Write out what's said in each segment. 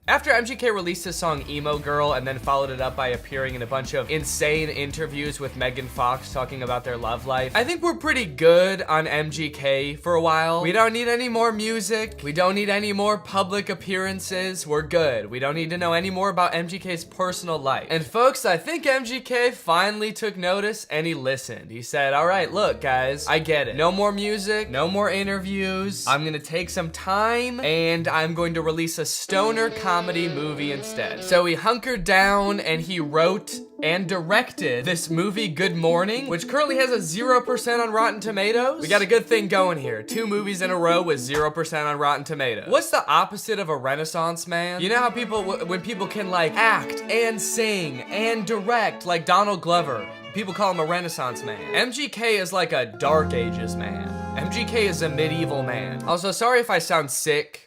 After MGK released his song Emo Girl and then followed it up by appearing in a bunch of insane interviews with Megan Fox talking about their love life, I think we're pretty good on MGK for a while. We don't need any more music. We don't need any more public appearances. We're good. We don't need to know any more about MGK's personal life. And folks, I think MGK finally took notice and he listened. He said, all right, look guys, I get it. No more music, no more interviews. I'm gonna take some time and I'm going to release a stoner comedy movie instead. So he hunkered down and he wrote and directed this movie Good Morning, which currently has a 0% on Rotten Tomatoes. We got a good thing going here. 2 movies in a row with 0% on Rotten Tomatoes. What's the opposite of a Renaissance man? You know how people, when people can like act and sing and direct, like Donald Glover, people call him a Renaissance man. MGK is like a Dark Ages man. MGK is a medieval man. Also, sorry if I sound sick.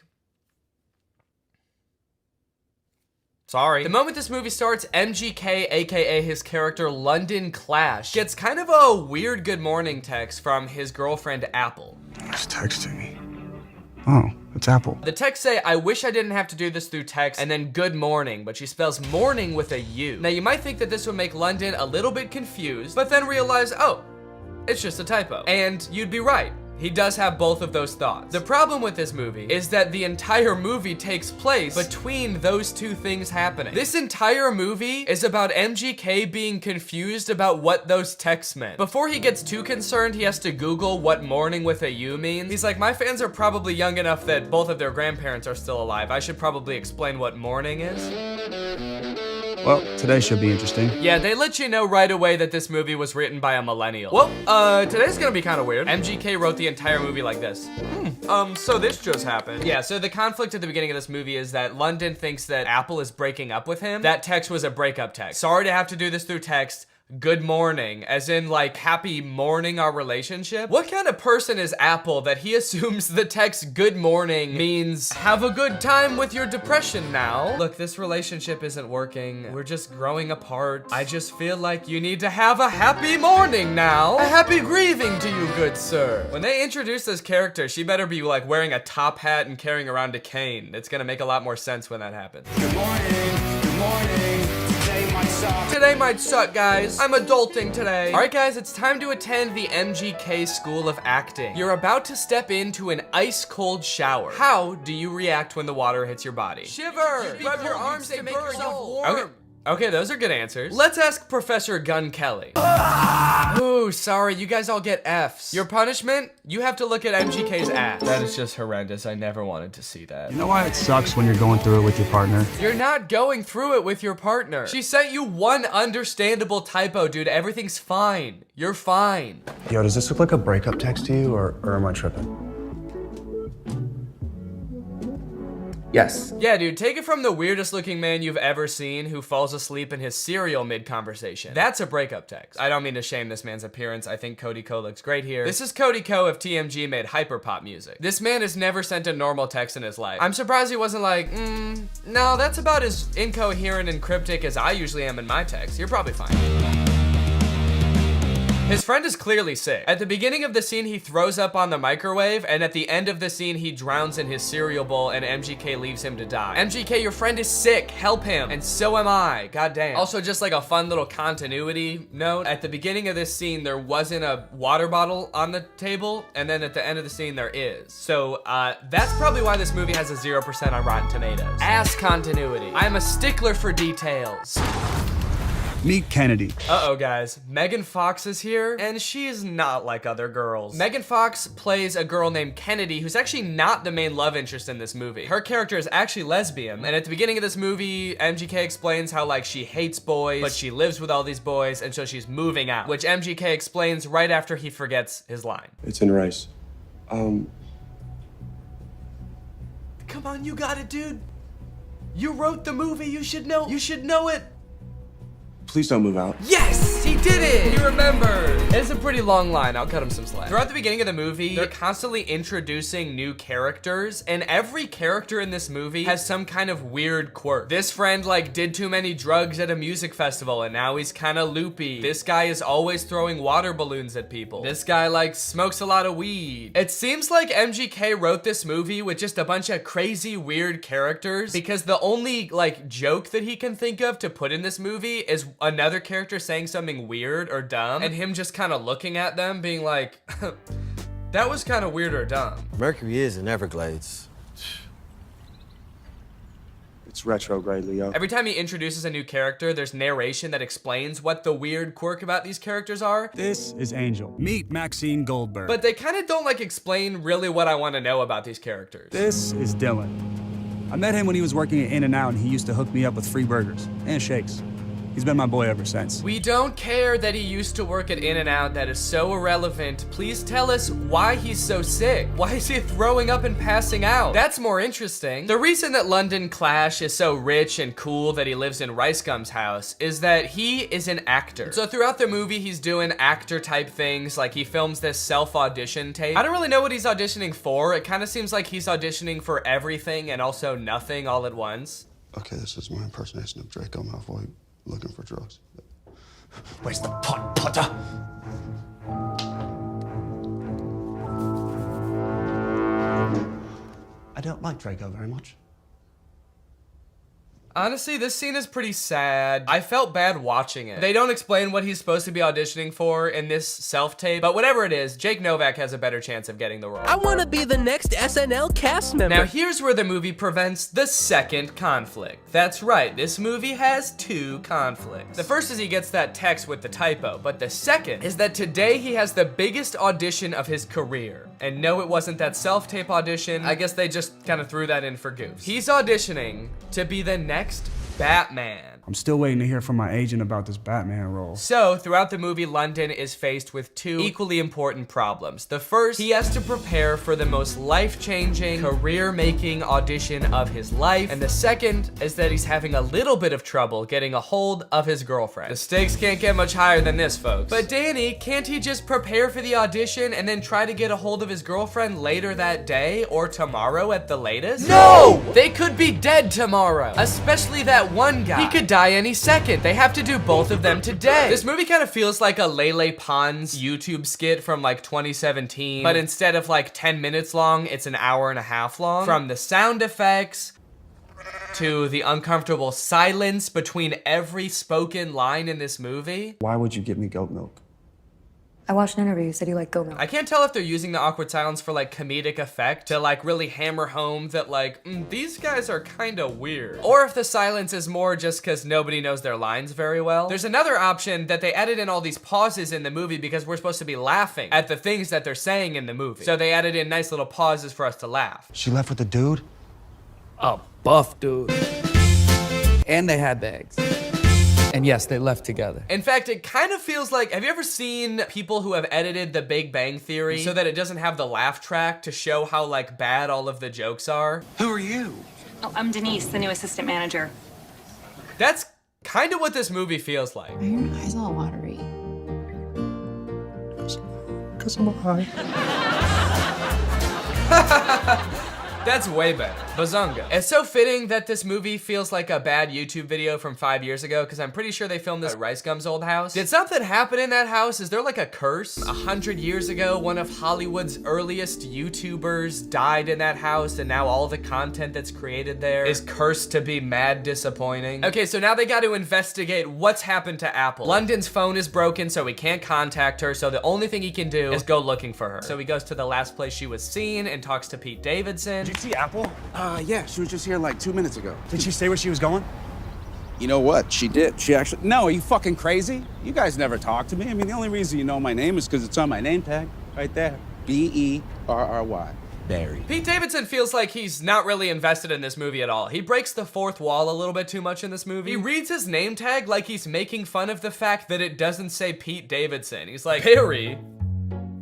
Sorry. The moment this movie starts, MGK, aka his character London Clash, gets kind of a weird good morning text from his girlfriend Apple. Who's texting me? Oh, it's Apple. The text say, I wish I didn't have to do this through text, and then good morning, but she spells morning with a U. Now you might think that this would make London a little bit confused, but then realize, oh, it's just a typo. And you'd be right. He does have both of those thoughts. The problem with this movie is that the entire movie takes place between those two things happening. This entire movie is about MGK being confused about what those texts meant. Before he gets too concerned, he has to Google what morning with a U means. He's like, my fans are probably young enough that both of their grandparents are still alive. I should probably explain what morning is. Well, today should be interesting. Yeah, they let you know right away that this movie was written by a millennial. Well, today's gonna be kind of weird. MGK wrote the entire movie like this. So this just happened. Yeah, so the conflict at the beginning of this movie is that London thinks that Apple is breaking up with him. That text was a breakup text. Sorry to have to do this through text. Good morning, as in like happy morning our relationship? What kind of person is Apple that he assumes the text good morning means have a good time with your depression now? Look, this relationship isn't working. We're just growing apart. I just feel like you need to have a happy morning now. A happy grieving to you, good sir. When they introduce this character, she better be like wearing a top hat and carrying around a cane. It's gonna make a lot more sense when that happens. Good morning, good morning. Today might suck, guys. I'm adulting today. All right, guys, it's time to attend the MGK School of Acting. You're about to step into an ice-cold shower. How do you react when the water hits your body? Shiver! Rub your arms to make yourself warm. Okay, those are good answers. Let's ask Professor Gun Kelly. Ooh, sorry, you guys all get Fs. Your punishment? You have to look at MGK's ass. That is just horrendous. I never wanted to see that. You know why it sucks when you're going through it with your partner? You're not going through it with your partner. She sent you one understandable typo, dude. Everything's fine. You're fine. Yo, does this look like a breakup text to you, or am I tripping? Yes. Yeah, dude, take it from the weirdest looking man you've ever seen who falls asleep in his cereal mid-conversation. That's a breakup text. I don't mean to shame this man's appearance. I think Cody Ko looks great here. This is Cody Ko if TMG made hyperpop music. This man has never sent a normal text in his life. I'm surprised he wasn't like, no, that's about as incoherent and cryptic as I usually am in my text. You're probably fine. His friend is clearly sick. At the beginning of the scene, he throws up on the microwave, and at the end of the scene, he drowns in his cereal bowl, and MGK leaves him to die. MGK, your friend is sick. Help him. And so am I. Goddamn. Also, just like a fun little continuity note, at the beginning of this scene, there wasn't a water bottle on the table, and then at the end of the scene, there is. So, that's probably why this movie has a 0% on Rotten Tomatoes. Ass continuity. I'm a stickler for details. Meet Kennedy. Uh-oh, guys. Megan Fox is here, and she is not like other girls. Megan Fox plays a girl named Kennedy, who's actually not the main love interest in this movie. Her character is actually lesbian, and at the beginning of this movie, MGK explains how, like, she hates boys, but she lives with all these boys, and so she's moving out, which MGK explains right after he forgets his line. It's in rice. Come on, you got it, dude. You wrote the movie, you should know it. Please don't move out. Yes, he did it. He remembered. It's a pretty long line. I'll cut him some slack. Throughout the beginning of the movie, they're constantly introducing new characters, and every character in this movie has some kind of weird quirk. This friend like did too many drugs at a music festival and now he's kind of loopy. This guy is always throwing water balloons at people. This guy like smokes a lot of weed. It seems like MGK wrote this movie with just a bunch of crazy weird characters because the only like joke that he can think of to put in this movie is another character saying something weird or dumb and him just kind of looking at them being like, that was kind of weird or dumb. Mercury is in Everglades. It's retrograde, Leo. Every time he introduces a new character, there's narration that explains what the weird quirk about these characters are. This is Angel. Meet Maxine Goldberg. But they kind of don't like explain really what I want to know about these characters. This is Dylan. I met him when he was working at In-N-Out, and he used to hook me up with free burgers and shakes. He's been my boy ever since. We don't care that he used to work at In-N-Out. That is so irrelevant. Please tell us why he's so sick. Why is he throwing up and passing out? That's more interesting. The reason that London Clash is so rich and cool that he lives in Rice Gum's house is that he is an actor. So throughout the movie, he's doing actor type things. Like he films this self-audition tape. I don't really know what he's auditioning for. It kind of seems like he's auditioning for everything and also nothing all at once. Okay, this is my impersonation of Draco Malfoy looking for drugs. Where's the pot, Potter? I don't like Draco very much. Honestly, this scene is pretty sad. I felt bad watching it. They don't explain what he's supposed to be auditioning for in this self-tape, but whatever it is, Jake Novak has a better chance of getting the role. I want to be the next SNL cast member. Now here's where the movie prevents the second conflict. That's right, this movie has two conflicts. The first is he gets that text with the typo, but the second is that today he has the biggest audition of his career. And no, it wasn't that self-tape audition. I guess they just kind of threw that in for goofs. He's auditioning to be the next Batman. I'm still waiting to hear from my agent about this Batman role. So, throughout the movie, London is faced with two equally important problems. The first, he has to prepare for the most life-changing, career-making audition of his life. And the second is that he's having a little bit of trouble getting a hold of his girlfriend. The stakes can't get much higher than this, folks. But Danny, can't he just prepare for the audition and then try to get a hold of his girlfriend later that day or tomorrow at the latest? No! They could be dead tomorrow, especially that one guy. He could die any second. They have to do both of them today. This movie kind of feels like a Lele Pons YouTube skit from like 2017, but instead of like 10 minutes long, it's an hour and a half long. From the sound effects to the uncomfortable silence between every spoken line in this movie. Why would you give me goat milk? I watched an interview. You said you like goat milk. I can't tell if they're using the awkward silence for like comedic effect to like really hammer home that like, these guys are kind of weird. Or if the silence is more just because nobody knows their lines very well. There's another option that they added in all these pauses in the movie because we're supposed to be laughing at the things that they're saying in the movie. So they added in nice little pauses for us to laugh. She left with the dude? A buff dude. And they had bags. And yes, they left together. In fact, it kind of feels like, have you ever seen people who have edited The Big Bang Theory so that it doesn't have the laugh track to show how like bad all of the jokes are? Who are you? Oh, I'm Denise, the new assistant manager. That's kind of what this movie feels like. Are your eyes all watery? Because I'm high. That's way better. Bazunga. It's so fitting that this movie feels like a bad YouTube video from 5 years ago because I'm pretty sure they filmed this at Rice Gum's old house. Did something happen in that house? Is there like a curse? 100 years ago, one of Hollywood's earliest YouTubers died in that house and now all the content that's created there is cursed to be mad disappointing. Okay, so now they got to investigate what's happened to Apple. London's phone is broken, so he can't contact her, so the only thing he can do is go looking for her. So he goes to the last place she was seen and talks to Pete Davidson. Did you see Apple? Yeah, she was just here like 2 minutes ago. Did she say where she was going? You know what? She did. She actually... No, are you fucking crazy? You guys never talk to me. I mean, the only reason you know my name is because it's on my name tag. Right there. Berry. Barry. Pete Davidson feels like he's not really invested in this movie at all. He breaks the fourth wall a little bit too much in this movie. He reads his name tag like he's making fun of the fact that it doesn't say Pete Davidson. He's like, Barry?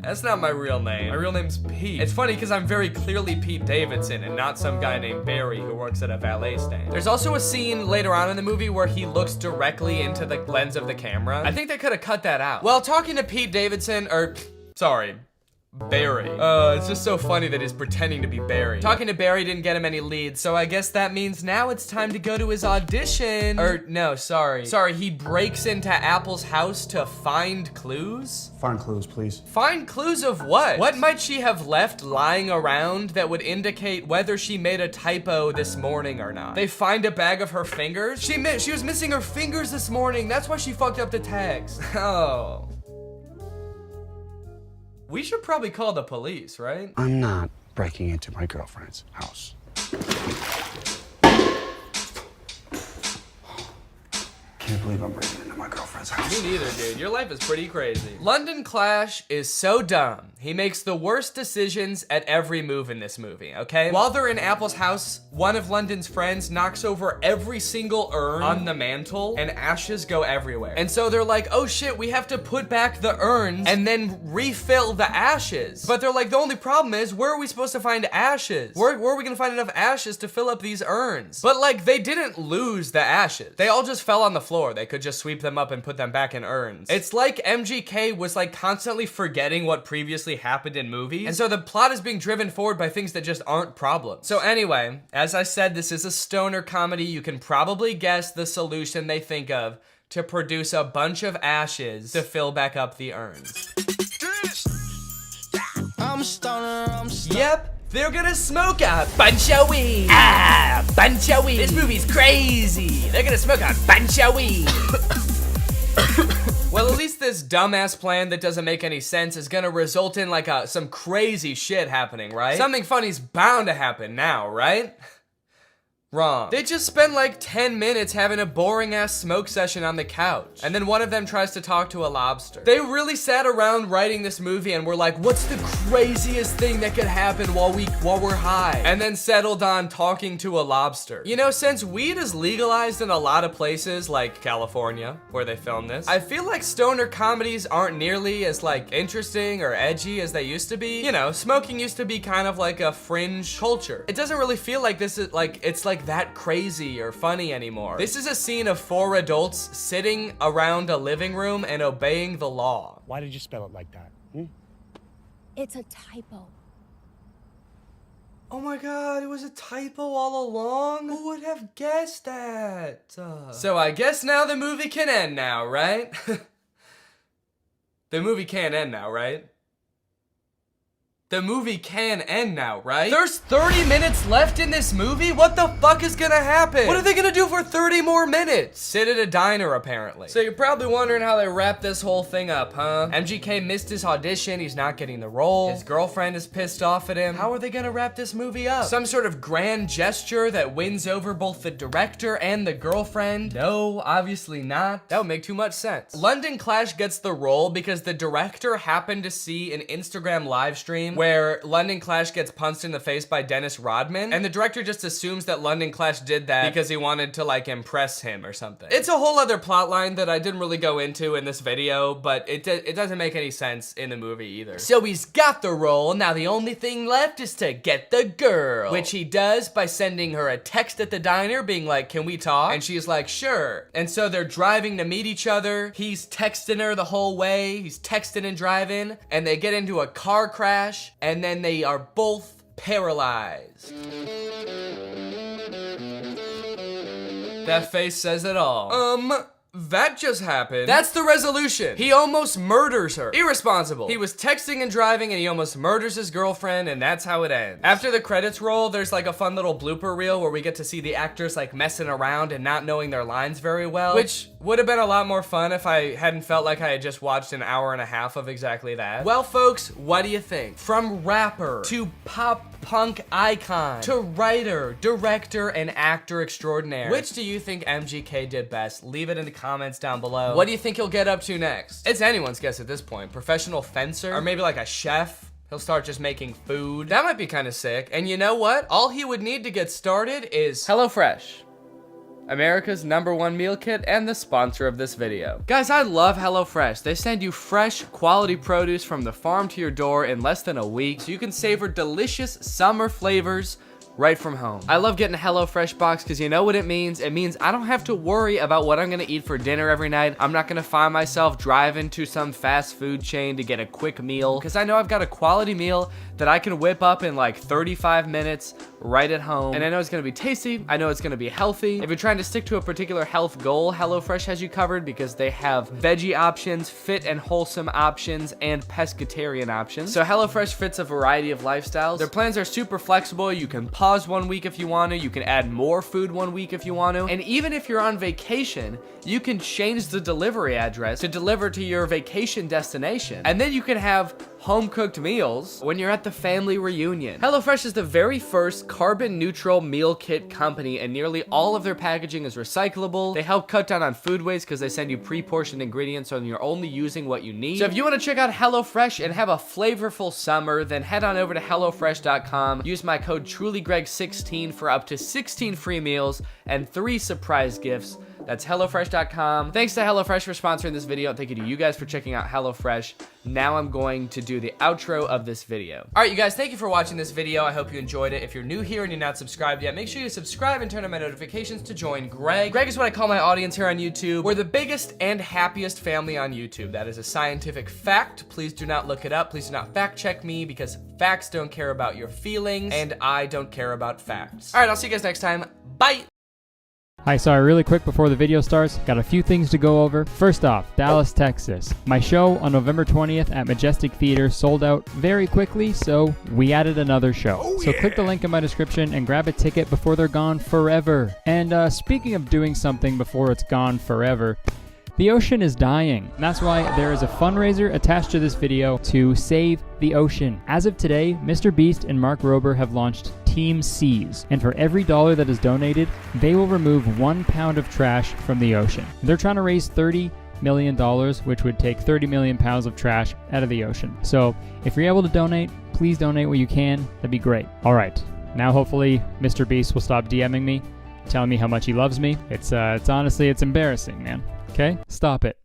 That's not my real name. My real name's Pete. It's funny because I'm very clearly Pete Davidson and not some guy named Barry who works at a valet stand. There's also a scene later on in the movie where he looks directly into the lens of the camera. I think they could have cut that out. Well, talking to Pete Davidson, sorry, Barry. It's just so funny that he's pretending to be Barry. Talking to Barry didn't get him any leads, so I guess that means now it's time to go to his audition. No, sorry. Sorry, he breaks into Apple's house to find clues? Find clues, please. Find clues of what? What might she have left lying around that would indicate whether she made a typo this morning or not? They find a bag of her fingers? She was missing her fingers this morning. That's why she fucked up the text. Oh. We should probably call the police, right? I'm not breaking into my girlfriend's house. Can't believe I'm breaking into my girlfriend's house. Me neither, dude. Your life is pretty crazy. London Clash is so dumb. He makes the worst decisions at every move in this movie, okay? While they're in Apple's house, one of London's friends knocks over every single urn on the mantle and ashes go everywhere. And so they're like, oh shit, we have to put back the urns and then refill the ashes. But they're like, the only problem is, where are we supposed to find ashes? Where are we gonna find enough ashes to fill up these urns? But like, they didn't lose the ashes. They all just fell on the floor. They could just sweep them up and put them back in urns. It's like MGK was like constantly forgetting what previously happened in movies, and so the plot is being driven forward by things that just aren't problems. So anyway, as I said, this is a stoner comedy. You can probably guess the solution they think of to produce a bunch of ashes to fill back up the urns. I'm stoner. Yep. They're gonna smoke a bunch of weed. Bunch of weed. This movie's crazy. They're gonna smoke a bunch of weed. Well, at least this dumbass plan that doesn't make any sense is gonna result in like some crazy shit happening, right? Something funny's bound to happen now, right? Wrong. They just spend like 10 minutes having a boring ass smoke session on the couch. And then one of them tries to talk to a lobster. They really sat around writing this movie and were like, what's the craziest thing that could happen while we're high? And then settled on talking to a lobster. You know, since weed is legalized in a lot of places like California, where they filmed this, I feel like stoner comedies aren't nearly as like interesting or edgy as they used to be. You know, smoking used to be kind of like a fringe culture. It doesn't really feel like this is like, it's like that crazy or funny anymore. This is a scene of 4 adults sitting around a living room and obeying the law. Why did you spell it like that? It's a typo. Oh my god, it was a typo all along? Who would have guessed that? So I guess now the movie can end now, right? The movie can't end now, right? The movie can end now, right? There's 30 minutes left in this movie? What the fuck is gonna happen? What are they gonna do for 30 more minutes? Sit at a diner, apparently. So you're probably wondering how they wrap this whole thing up, huh? MGK missed his audition, he's not getting the role. His girlfriend is pissed off at him. How are they gonna wrap this movie up? Some sort of grand gesture that wins over both the director and the girlfriend? No, obviously not. That would make too much sense. London Clash gets the role because the director happened to see an Instagram live stream where London Clash gets punched in the face by Dennis Rodman, and the director just assumes that London Clash did that because he wanted to like impress him or something. It's a whole other plot line that I didn't really go into in this video, but it doesn't make any sense in the movie either. So he's got the role, now the only thing left is to get the girl, which he does by sending her a text at the diner being like, can we talk? And she's like, sure. And so they're driving to meet each other. He's texting her the whole way. He's texting and driving, and they get into a car crash, and then they are both paralyzed. That face says it all. That just happened. That's the resolution. He almost murders her. Irresponsible. He was texting and driving and he almost murders his girlfriend, and that's how it ends. After the credits roll, there's like a fun little blooper reel where we get to see the actors like messing around and not knowing their lines very well, which would have been a lot more fun if I hadn't felt like I had just watched an hour and a half of exactly that. Well, folks, what do you think? From rapper to pop punk icon to writer, director, and actor extraordinaire, which do you think MGK did best? Leave it in the comments down below. What do you think he'll get up to next? It's anyone's guess at this point. Professional fencer? Or maybe like a chef? He'll start just making food. That might be kind of sick. And you know what? All he would need to get started is HelloFresh. America's #1 meal kit and the sponsor of this video. Guys, I love HelloFresh. They send you fresh, quality produce from the farm to your door in less than a week, so you can savor delicious summer flavors right from home. I love getting a HelloFresh box because you know what it means? It means I don't have to worry about what I'm gonna eat for dinner every night. I'm not gonna find myself driving to some fast food chain to get a quick meal because I know I've got a quality meal that I can whip up in like 35 minutes right at home. And I know it's gonna be tasty. I know it's gonna be healthy. If you're trying to stick to a particular health goal, HelloFresh has you covered because they have veggie options, fit and wholesome options, and pescatarian options. So HelloFresh fits a variety of lifestyles. Their plans are super flexible. You can pause 1 week if you want to. You can add more food 1 week if you want to. And even if you're on vacation, you can change the delivery address to deliver to your vacation destination. And then you can have home-cooked meals when you're at the family reunion. HelloFresh is the very first carbon-neutral meal kit company, and nearly all of their packaging is recyclable. They help cut down on food waste because they send you pre-portioned ingredients so you're only using what you need. So if you want to check out HelloFresh and have a flavorful summer, then head on over to HelloFresh.com. Use my code TrulyGreg16 for up to 16 free meals and 3 surprise gifts. That's HelloFresh.com. Thanks to HelloFresh for sponsoring this video. Thank you to you guys for checking out HelloFresh. Now I'm going to do the outro of this video. All right, you guys, thank you for watching this video. I hope you enjoyed it. If you're new here and you're not subscribed yet, make sure you subscribe and turn on my notifications to join Greg. Greg is what I call my audience here on YouTube. We're the biggest and happiest family on YouTube. That is a scientific fact. Please do not look it up. Please do not fact check me because facts don't care about your feelings and I don't care about facts. All right, I'll see you guys next time. Bye. Hi, sorry, really quick before the video starts, got a few things to go over. First off, Dallas, Texas. My show on November 20th at Majestic Theater sold out very quickly, so we added another show. So click the link in my description and grab a ticket before they're gone forever. And speaking of doing something before it's gone forever, the ocean is dying. And that's why there is a fundraiser attached to this video to save the ocean. As of today, Mr. Beast and Mark Rober have launched Team Seas, and for every dollar that is donated, they will remove 1 pound of trash from the ocean. They're trying to raise $30 million, which would take 30 million pounds of trash out of the ocean. So if you're able to donate, please donate what you can. That'd be great. All right, now hopefully Mr. Beast will stop DMing me, telling me how much he loves me. It's honestly, it's embarrassing, man. Okay, stop it.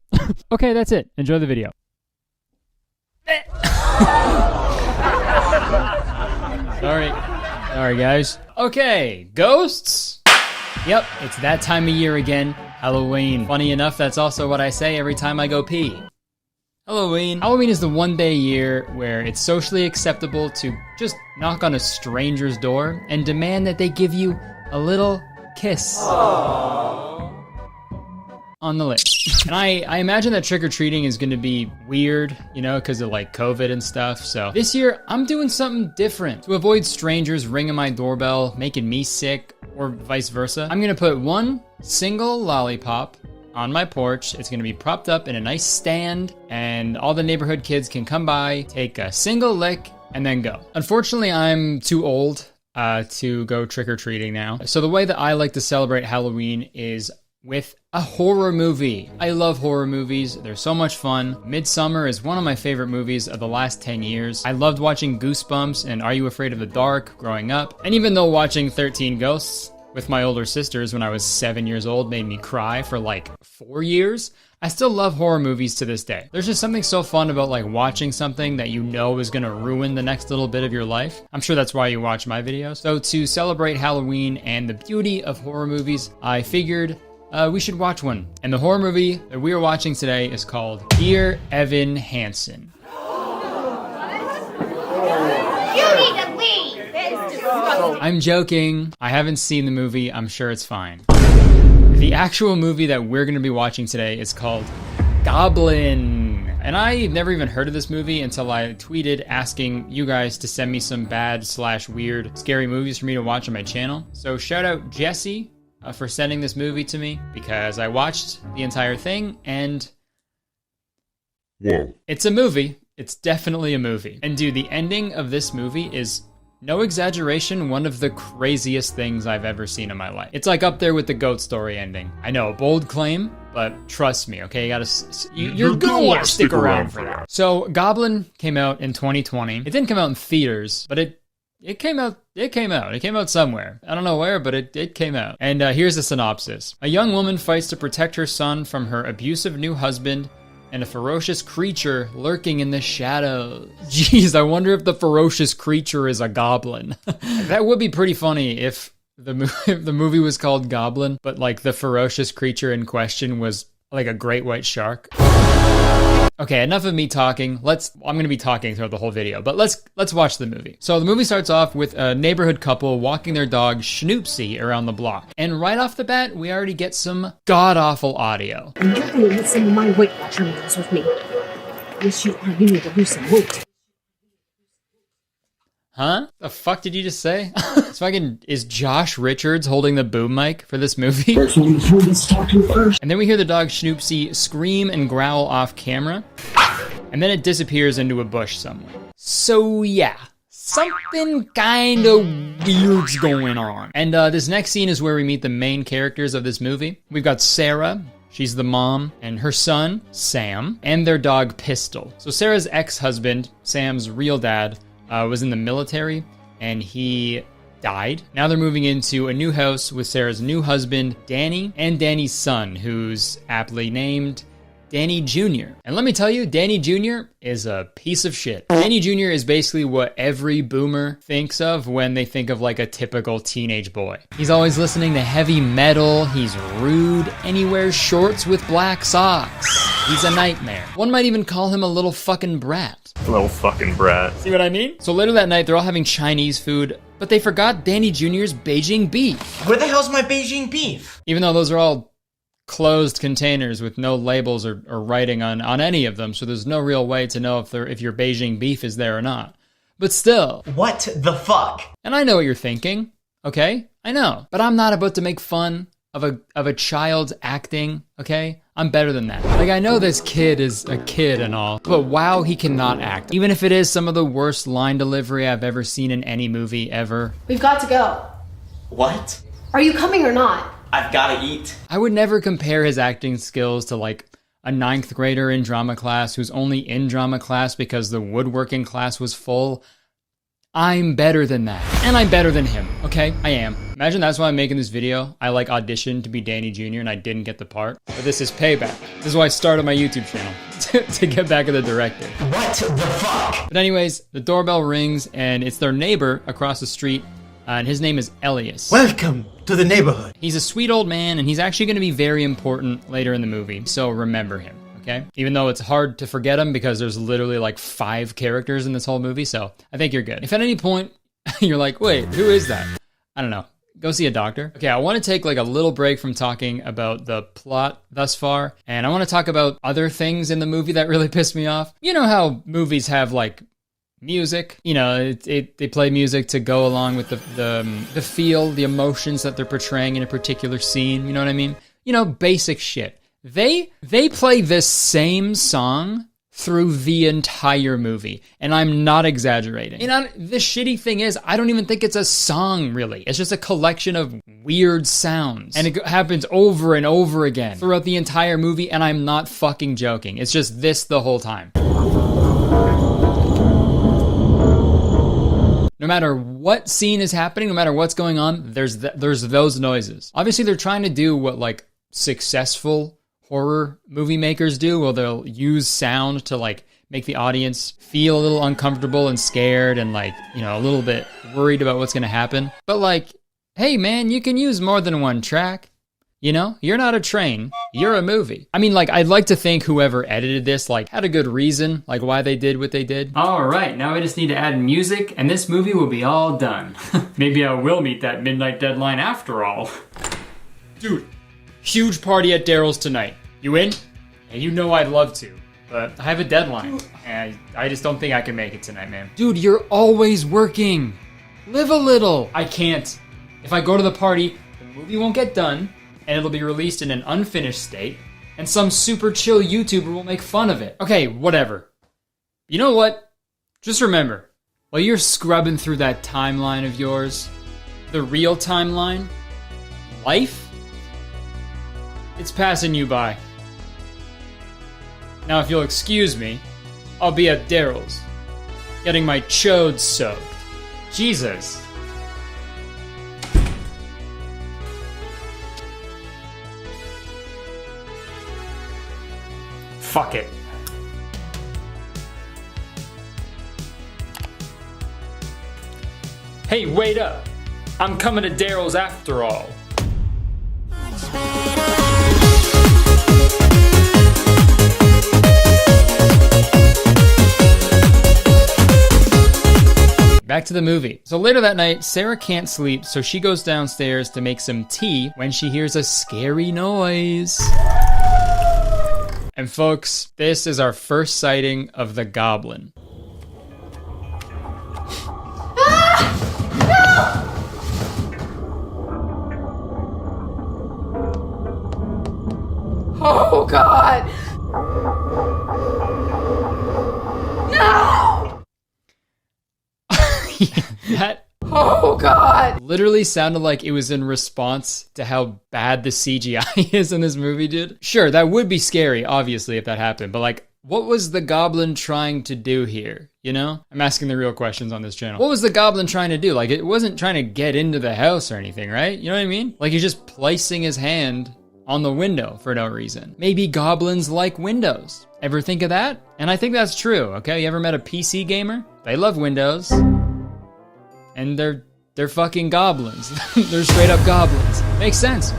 Okay, that's it. Enjoy the video. Sorry guys. Okay, ghosts? Yep, it's that time of year again, Halloween. Funny enough, that's also what I say every time I go pee. Halloween. Halloween is the one day a year where it's socially acceptable to just knock on a stranger's door and demand that they give you a little kiss. Aww. On the lips. And I imagine that trick-or-treating is gonna be weird, you know, because of like COVID and stuff. So this year, I'm doing something different. To avoid strangers ringing my doorbell, making me sick, or vice versa, I'm gonna put 1 single lollipop on my porch. It's gonna be propped up in a nice stand, and all the neighborhood kids can come by, take a single lick, and then go. Unfortunately, I'm too old to go trick-or-treating now. So the way that I like to celebrate Halloween is with a horror movie. I love horror movies. They're so much fun. Midsummer is one of my favorite movies of the last 10 years. I loved watching Goosebumps and Are You Afraid of the Dark growing up. And even though watching 13 Ghosts with my older sisters when I was 7 years old made me cry for like 4 years, I still love horror movies to this day. There's just something so fun about like watching something that you know is gonna ruin the next little bit of your life. I'm sure that's why you watch my videos. So to celebrate Halloween and the beauty of horror movies, I figured we should watch one. And the horror movie that we are watching today is called Dear Evan Hansen. I'm joking. I haven't seen the movie. I'm sure it's fine. The actual movie that we're gonna be watching today is called Goblin. And I've never even heard of this movie until I tweeted asking you guys to send me some bad/weird scary movies for me to watch on my channel. So shout out Jesse for sending this movie to me because I watched the entire thing and it's a movie. It's definitely a movie. And dude, the ending of this movie is, no exaggeration, one of the craziest things I've ever seen in my life. It's like up there with the goat story ending. I know, a bold claim, but trust me, okay? You're gonna want to stick around for that. So Goblin came out in 2020. It didn't come out in theaters, but it It came out. It came out somewhere. I don't know where, but it came out. And here's the synopsis. A young woman fights to protect her son from her abusive new husband and a ferocious creature lurking in the shadows. Jeez, I wonder if the ferocious creature is a goblin. That would be pretty funny if the movie was called Goblin, but like the ferocious creature in question was like a great white shark. Okay, enough of me talking. I'm gonna be talking throughout the whole video, but let's watch the movie. So the movie starts off with a neighborhood couple walking their dog Schnoopsy around the block. And right off the bat, we already get some god-awful audio. I'm not gonna need some of my Weight Watcher meals with me. Yes, you are. You need to lose some weight. Huh? The fuck did you just say? Is Josh Richards holding the boom mic for this movie? And then we hear the dog Schnoopsy scream and growl off camera, and then it disappears into a bush somewhere. So yeah, something kind of weird's going on. And this next scene is where we meet the main characters of this movie. We've got Sarah. She's the mom, and her son, Sam, and their dog Pistol. So Sarah's ex-husband, Sam's real dad, was in the military, and he died. Now they're moving into a new house with Sarah's new husband, Danny, and Danny's son, who's aptly named Danny Jr. And let me tell you, Danny Jr. is a piece of shit. Danny Jr. is basically what every boomer thinks of when they think of like a typical teenage boy. He's always listening to heavy metal, he's rude, and he wears shorts with black socks. He's a nightmare. One might even call him a little fucking brat. Little fucking brat. See what I mean? So later that night, they're all having Chinese food, but they forgot Danny Jr.'s Beijing beef. Where the hell's my Beijing beef? Even though those are all closed containers with no labels or writing on any of them, so there's no real way to know if your Beijing beef is there or not. But still. What the fuck? And I know what you're thinking, okay? I know. But I'm not about to make fun of a child's acting, okay? I'm better than that. Like, I know this kid is a kid and all, but wow, he cannot act. Even if it is some of the worst line delivery I've ever seen in any movie ever. We've got to go. What? Are you coming or not? I've gotta eat. I would never compare his acting skills to like a 9th grader in drama class who's only in drama class because the woodworking class was full. I'm better than that. And I'm better than him, okay? I am. Imagine that's why I'm making this video. I like auditioned to be Danny Jr. and I didn't get the part. But this is payback. This is why I started my YouTube channel, to get back at the director. What the fuck? But anyways, the doorbell rings and it's their neighbor across the street, and his name is Elias. Welcome to the neighborhood. He's a sweet old man and he's actually gonna be very important later in the movie, so remember him. Okay? Even though it's hard to forget him because there's literally like 5 characters in this whole movie, so I think you're good. If at any point you're like, wait, who is that? I don't know. Go see a doctor. Okay, I want to take like a little break from talking about the plot thus far, and I want to talk about other things in the movie that really pissed me off. You know how movies have like music, you know, they play music to go along with the feel, the emotions that they're portraying in a particular scene, you know what I mean? You know, basic shit. They play this same song through the entire movie, and I'm not exaggerating. And the shitty thing is, I don't even think it's a song, really. It's just a collection of weird sounds, and it happens over and over again throughout the entire movie, and I'm not fucking joking. It's just this the whole time. No matter what scene is happening, no matter what's going on, there's those noises. Obviously, they're trying to do what like successful horror movie makers do. Well, they'll use sound to like make the audience feel a little uncomfortable and scared and like, you know, a little bit worried about what's gonna happen. But like, hey man, you can use more than one track. You know, you're not a train, you're a movie. I mean, like, I'd like to think whoever edited this, like, had a good reason, like, why they did what they did. All right, now we just need to add music, and this movie will be all done. Maybe I will meet that midnight deadline after all. Dude, huge party at Daryl's tonight. You in? And you know I'd love to, but I have a deadline, and I just don't think I can make it tonight, man. Dude, you're always working. Live a little. I can't. If I go to the party, the movie won't get done, and it'll be released in an unfinished state, and some super chill YouTuber will make fun of it. Okay, whatever. You know what? Just remember, while you're scrubbing through that timeline of yours, the real timeline, life, it's passing you by. Now, if you'll excuse me, I'll be at Daryl's, getting my chodes soaked, Jesus. Fuck it. Hey, wait up. I'm coming to Daryl's after all. Back to the movie. So later that night, Sarah can't sleep, so she goes downstairs to make some tea when she hears a scary noise. And folks, this is our first sighting of the goblin. Oh, God. No! That Oh, God. literally sounded like it was in response to how bad the CGI is in this movie, dude. Sure, that would be scary, obviously, if that happened, but like, what was the goblin trying to do here? You know? I'm asking the real questions on this channel. What was the goblin trying to do? Like, it wasn't trying to get into the house or anything, right? You know what I mean? Like, he's just placing his hand on the window for no reason. Maybe goblins like windows. Ever think of that? And I think that's true, okay? You ever met a PC gamer? They love windows. And they're fucking goblins. They're straight up goblins. Makes sense.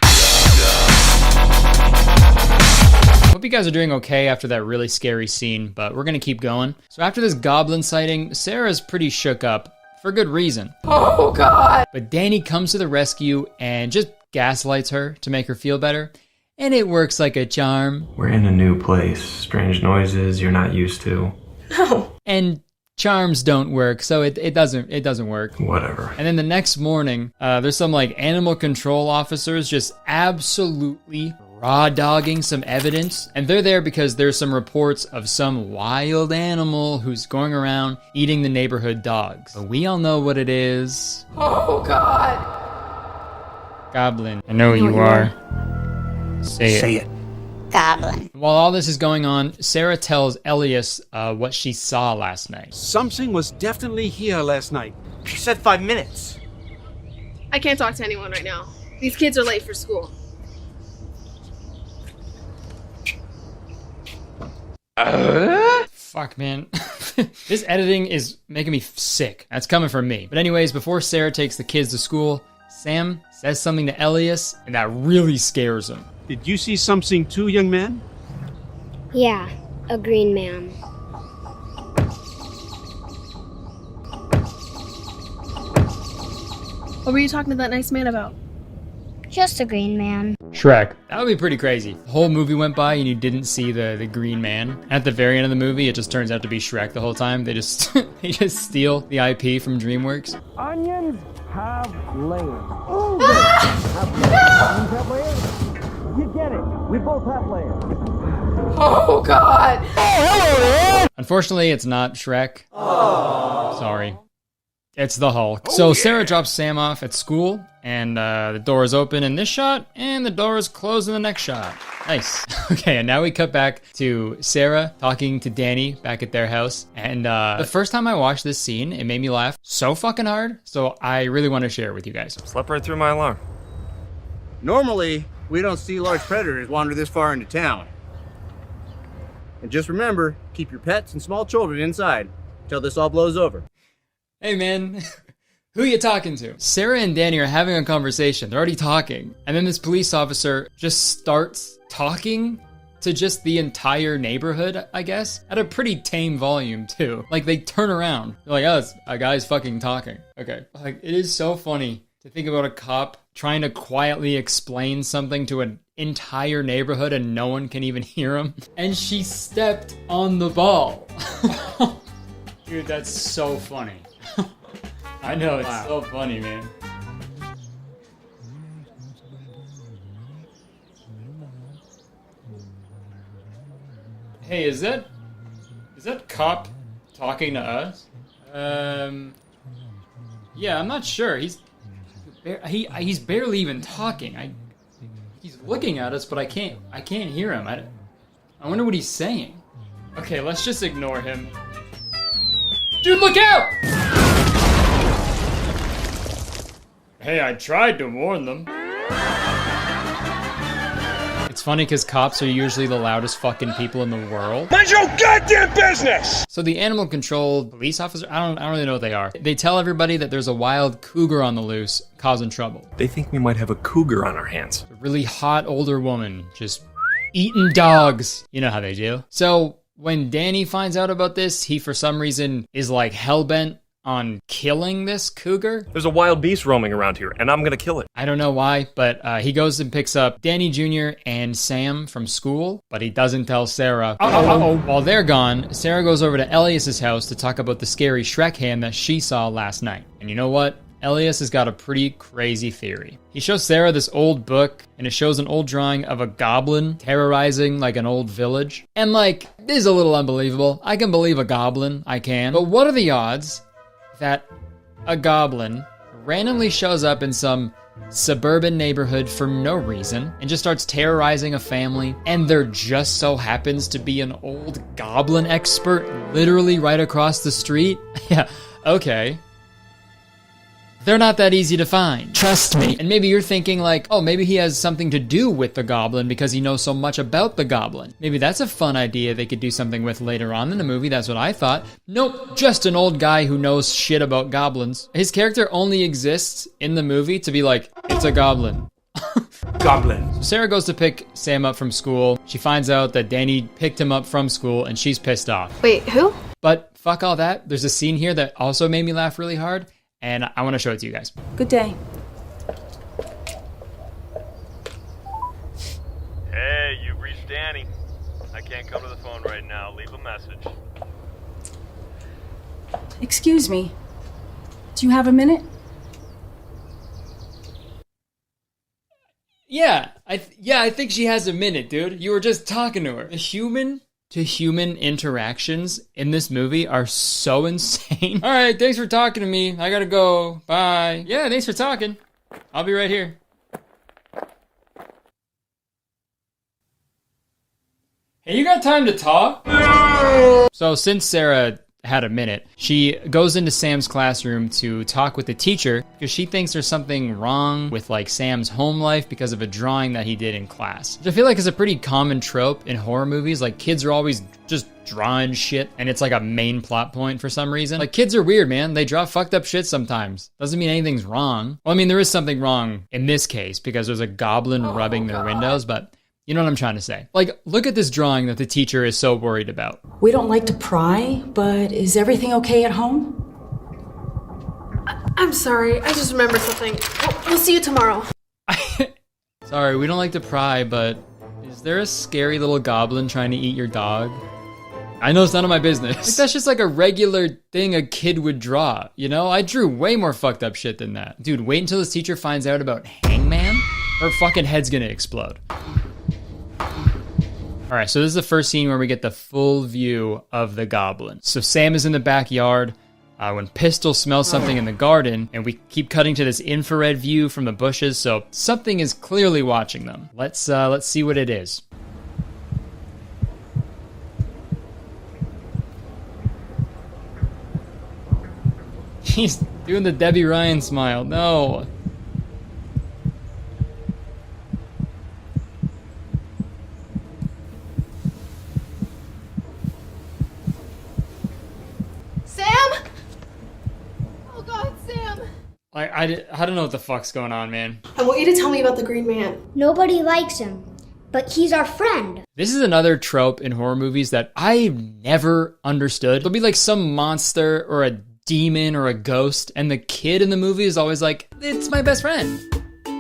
Hope you guys are doing okay after that really scary scene, but we're gonna keep going. So after this goblin sighting, Sarah's pretty shook up, for good reason. Oh, God. But Danny comes to the rescue and just gaslights her to make her feel better, and it works like a charm. We're in a new place, strange noises you're not used to. No. And charms don't work, so it doesn't work. Whatever. And then the next morning, there's some like animal control officers just absolutely raw dogging some evidence, and they're there because there's some reports of some wild animal who's going around eating the neighborhood dogs. But we all know what it is. Oh, God. Goblin. I know you are. Say it. Say it. Goblin. While all this is going on, Sarah tells Elias what she saw last night. Something was definitely here last night. She said 5 minutes. I can't talk to anyone right now. These kids are late for school. Fuck, man. This editing is making me sick. That's coming from me. But anyways, before Sarah takes the kids to school, Sam says something to Elias, and that really scares him. Did you see something too, young man? Yeah, a green man. What were you talking to that nice man about? Just a green man. Shrek. That would be pretty crazy. The whole movie went by and you didn't see the green man. At the very end of the movie, it just turns out to be Shrek the whole time. They just they just steal the IP from DreamWorks. Onions have layers. Oh, onions have layers. You get it. We both have layers. Oh, God. Unfortunately, it's not Shrek. Sorry. It's the Hulk. So Sarah drops Sam off at school, and the door is open in this shot, and the door is closed in the next shot. Nice. Okay, and now we cut back to Sarah talking to Danny back at their house. And the first time I watched this scene, it made me laugh so fucking hard, so I really want to share it with you guys. Slept right through my alarm. Normally, we don't see large predators wander this far into town. And just remember, keep your pets and small children inside until this all blows over. Hey man, who you talking to? Sarah and Danny are having a conversation. They're already talking. And then this police officer just starts talking to just the entire neighborhood, I guess, at a pretty tame volume too. Like they turn around. They're like, oh, it's a guy's fucking talking. Okay. Like it is so funny to think about a cop trying to quietly explain something to an entire neighborhood and no one can even hear him. And she stepped on the ball. Dude, that's so funny. I know, it's so funny, man. Hey, is that cop talking to us? Yeah, I'm not sure. He's barely even talking. He's looking at us, but I can't hear him. I wonder what he's saying. Okay, let's just ignore him. Dude, look out! Hey, I tried to warn them. It's funny because cops are usually the loudest fucking people in the world. Mind your goddamn business! So the animal control police officer, I don't really know what they are. They tell everybody that there's a wild cougar on the loose causing trouble. They think we might have a cougar on our hands. A really hot older woman just eating dogs. You know how they do. So when Danny finds out about this, he for some reason is like hell-bent on killing this cougar. There's a wild beast roaming around here, and I'm gonna kill it. I don't know why, but he goes and picks up Danny Jr. and Sam from school, but he doesn't tell Sarah. While they're gone, Sarah goes over to Elias's house to talk about the scary Shrek hand that she saw last night. And you know what? Elias has got a pretty crazy theory. He shows Sarah this old book, and it shows an old drawing of a goblin terrorizing like an old village. And like, this is a little unbelievable. I can believe a goblin, I can. But what are the odds that a goblin randomly shows up in some suburban neighborhood for no reason and just starts terrorizing a family, and there just so happens to be an old goblin expert literally right across the street? Yeah, okay. They're not that easy to find. Trust me. And maybe you're thinking like, oh, maybe he has something to do with the goblin because he knows so much about the goblin. Maybe that's a fun idea they could do something with later on in the movie. That's what I thought. Nope, just an old guy who knows shit about goblins. His character only exists in the movie to be like, it's a goblin. Goblin. So Sarah goes to pick Sam up from school. She finds out that Danny picked him up from school and she's pissed off. Wait, who? But fuck all that. There's a scene here that also made me laugh really hard, and I want to show it to you guys. Good day. Hey, you've reached Danny. I can't come to the phone right now. Leave a message. Excuse me. Do you have a minute? Yeah, I think she has a minute, dude. You were just talking to her. The human-to-human interactions in this movie are so insane. All right, thanks for talking to me. I gotta go. Bye. Yeah, thanks for talking. I'll be right here. Hey, you got time to talk? No! So since Sarah had a minute, she goes into Sam's classroom to talk with the teacher because she thinks there's something wrong with like Sam's home life because of a drawing that he did in class. Which I feel like is a pretty common trope in horror movies. Like kids are always just drawing shit and it's like a main plot point for some reason. Like kids are weird, man. They draw fucked up shit sometimes. Doesn't mean anything's wrong. Well, I mean, there is something wrong in this case because there's a goblin rubbing their windows, but you know what I'm trying to say. Like, look at this drawing that the teacher is so worried about. We don't like to pry, but is everything okay at home? I'm sorry, I just remembered something. We'll see you tomorrow. Sorry, we don't like to pry, but is there a scary little goblin trying to eat your dog? I know it's none of my business. Like, that's just like a regular thing a kid would draw, you know? I drew way more fucked up shit than that. Dude, wait until this teacher finds out about Hangman. Her fucking head's gonna explode. All right, so this is the first scene where we get the full view of the goblin. So Sam is in the backyard when Pistol smells something in the garden, and we keep cutting to this infrared view from the bushes, so something is clearly watching them. Let's see what it is. He's doing the Debbie Ryan smile. No. I don't know what the fuck's going on, man. I want you to tell me about the Green Man. Nobody likes him, but he's our friend. This is another trope in horror movies that I never understood. There'll be like some monster or a demon or a ghost, and the kid in the movie is always like, it's my best friend.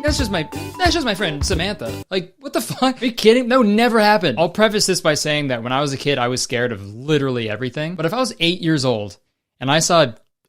That's just my friend, Samantha. Like, what the fuck? Are you kidding? That would never happen. I'll preface this by saying that when I was a kid, I was scared of literally everything. But if I was 8 years old and I saw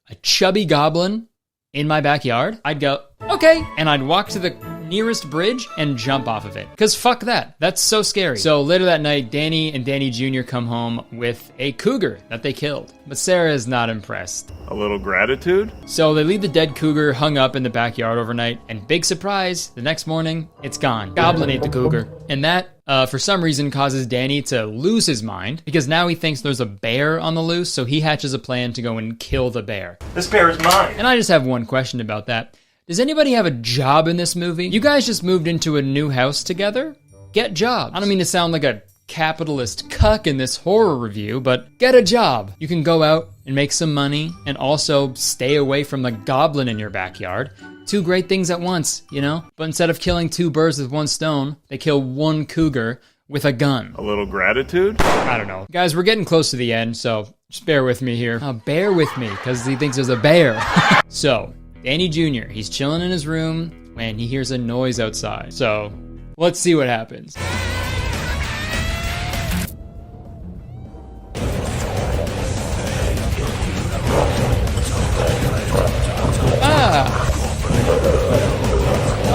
a chubby goblin in my backyard, I'd go, okay. And I'd walk to the nearest bridge and jump off of it. Because fuck that. That's so scary. So later that night, Danny and Danny Jr. come home with a cougar that they killed. But Sarah is not impressed. A little gratitude? So they leave the dead cougar hung up in the backyard overnight, and big surprise, the next morning, it's gone. Goblin ate the cougar. And that, for some reason, causes Danny to lose his mind, because now he thinks there's a bear on the loose, so he hatches a plan to go and kill the bear. This bear is mine. And I just have one question about that. Does anybody have a job in this movie? You guys just moved into a new house together? Get jobs. I don't mean to sound like a capitalist cuck in this horror review, but get a job. You can go out and make some money and also stay away from the goblin in your backyard. Two great things at once, you know? But instead of killing two birds with one stone, they kill one cougar with a gun. A little gratitude? I don't know. Guys, we're getting close to the end, so just bear with me here. Bear with me, because he thinks there's a bear. So, Danny Jr., he's chilling in his room when he hears a noise outside. So, let's see what happens.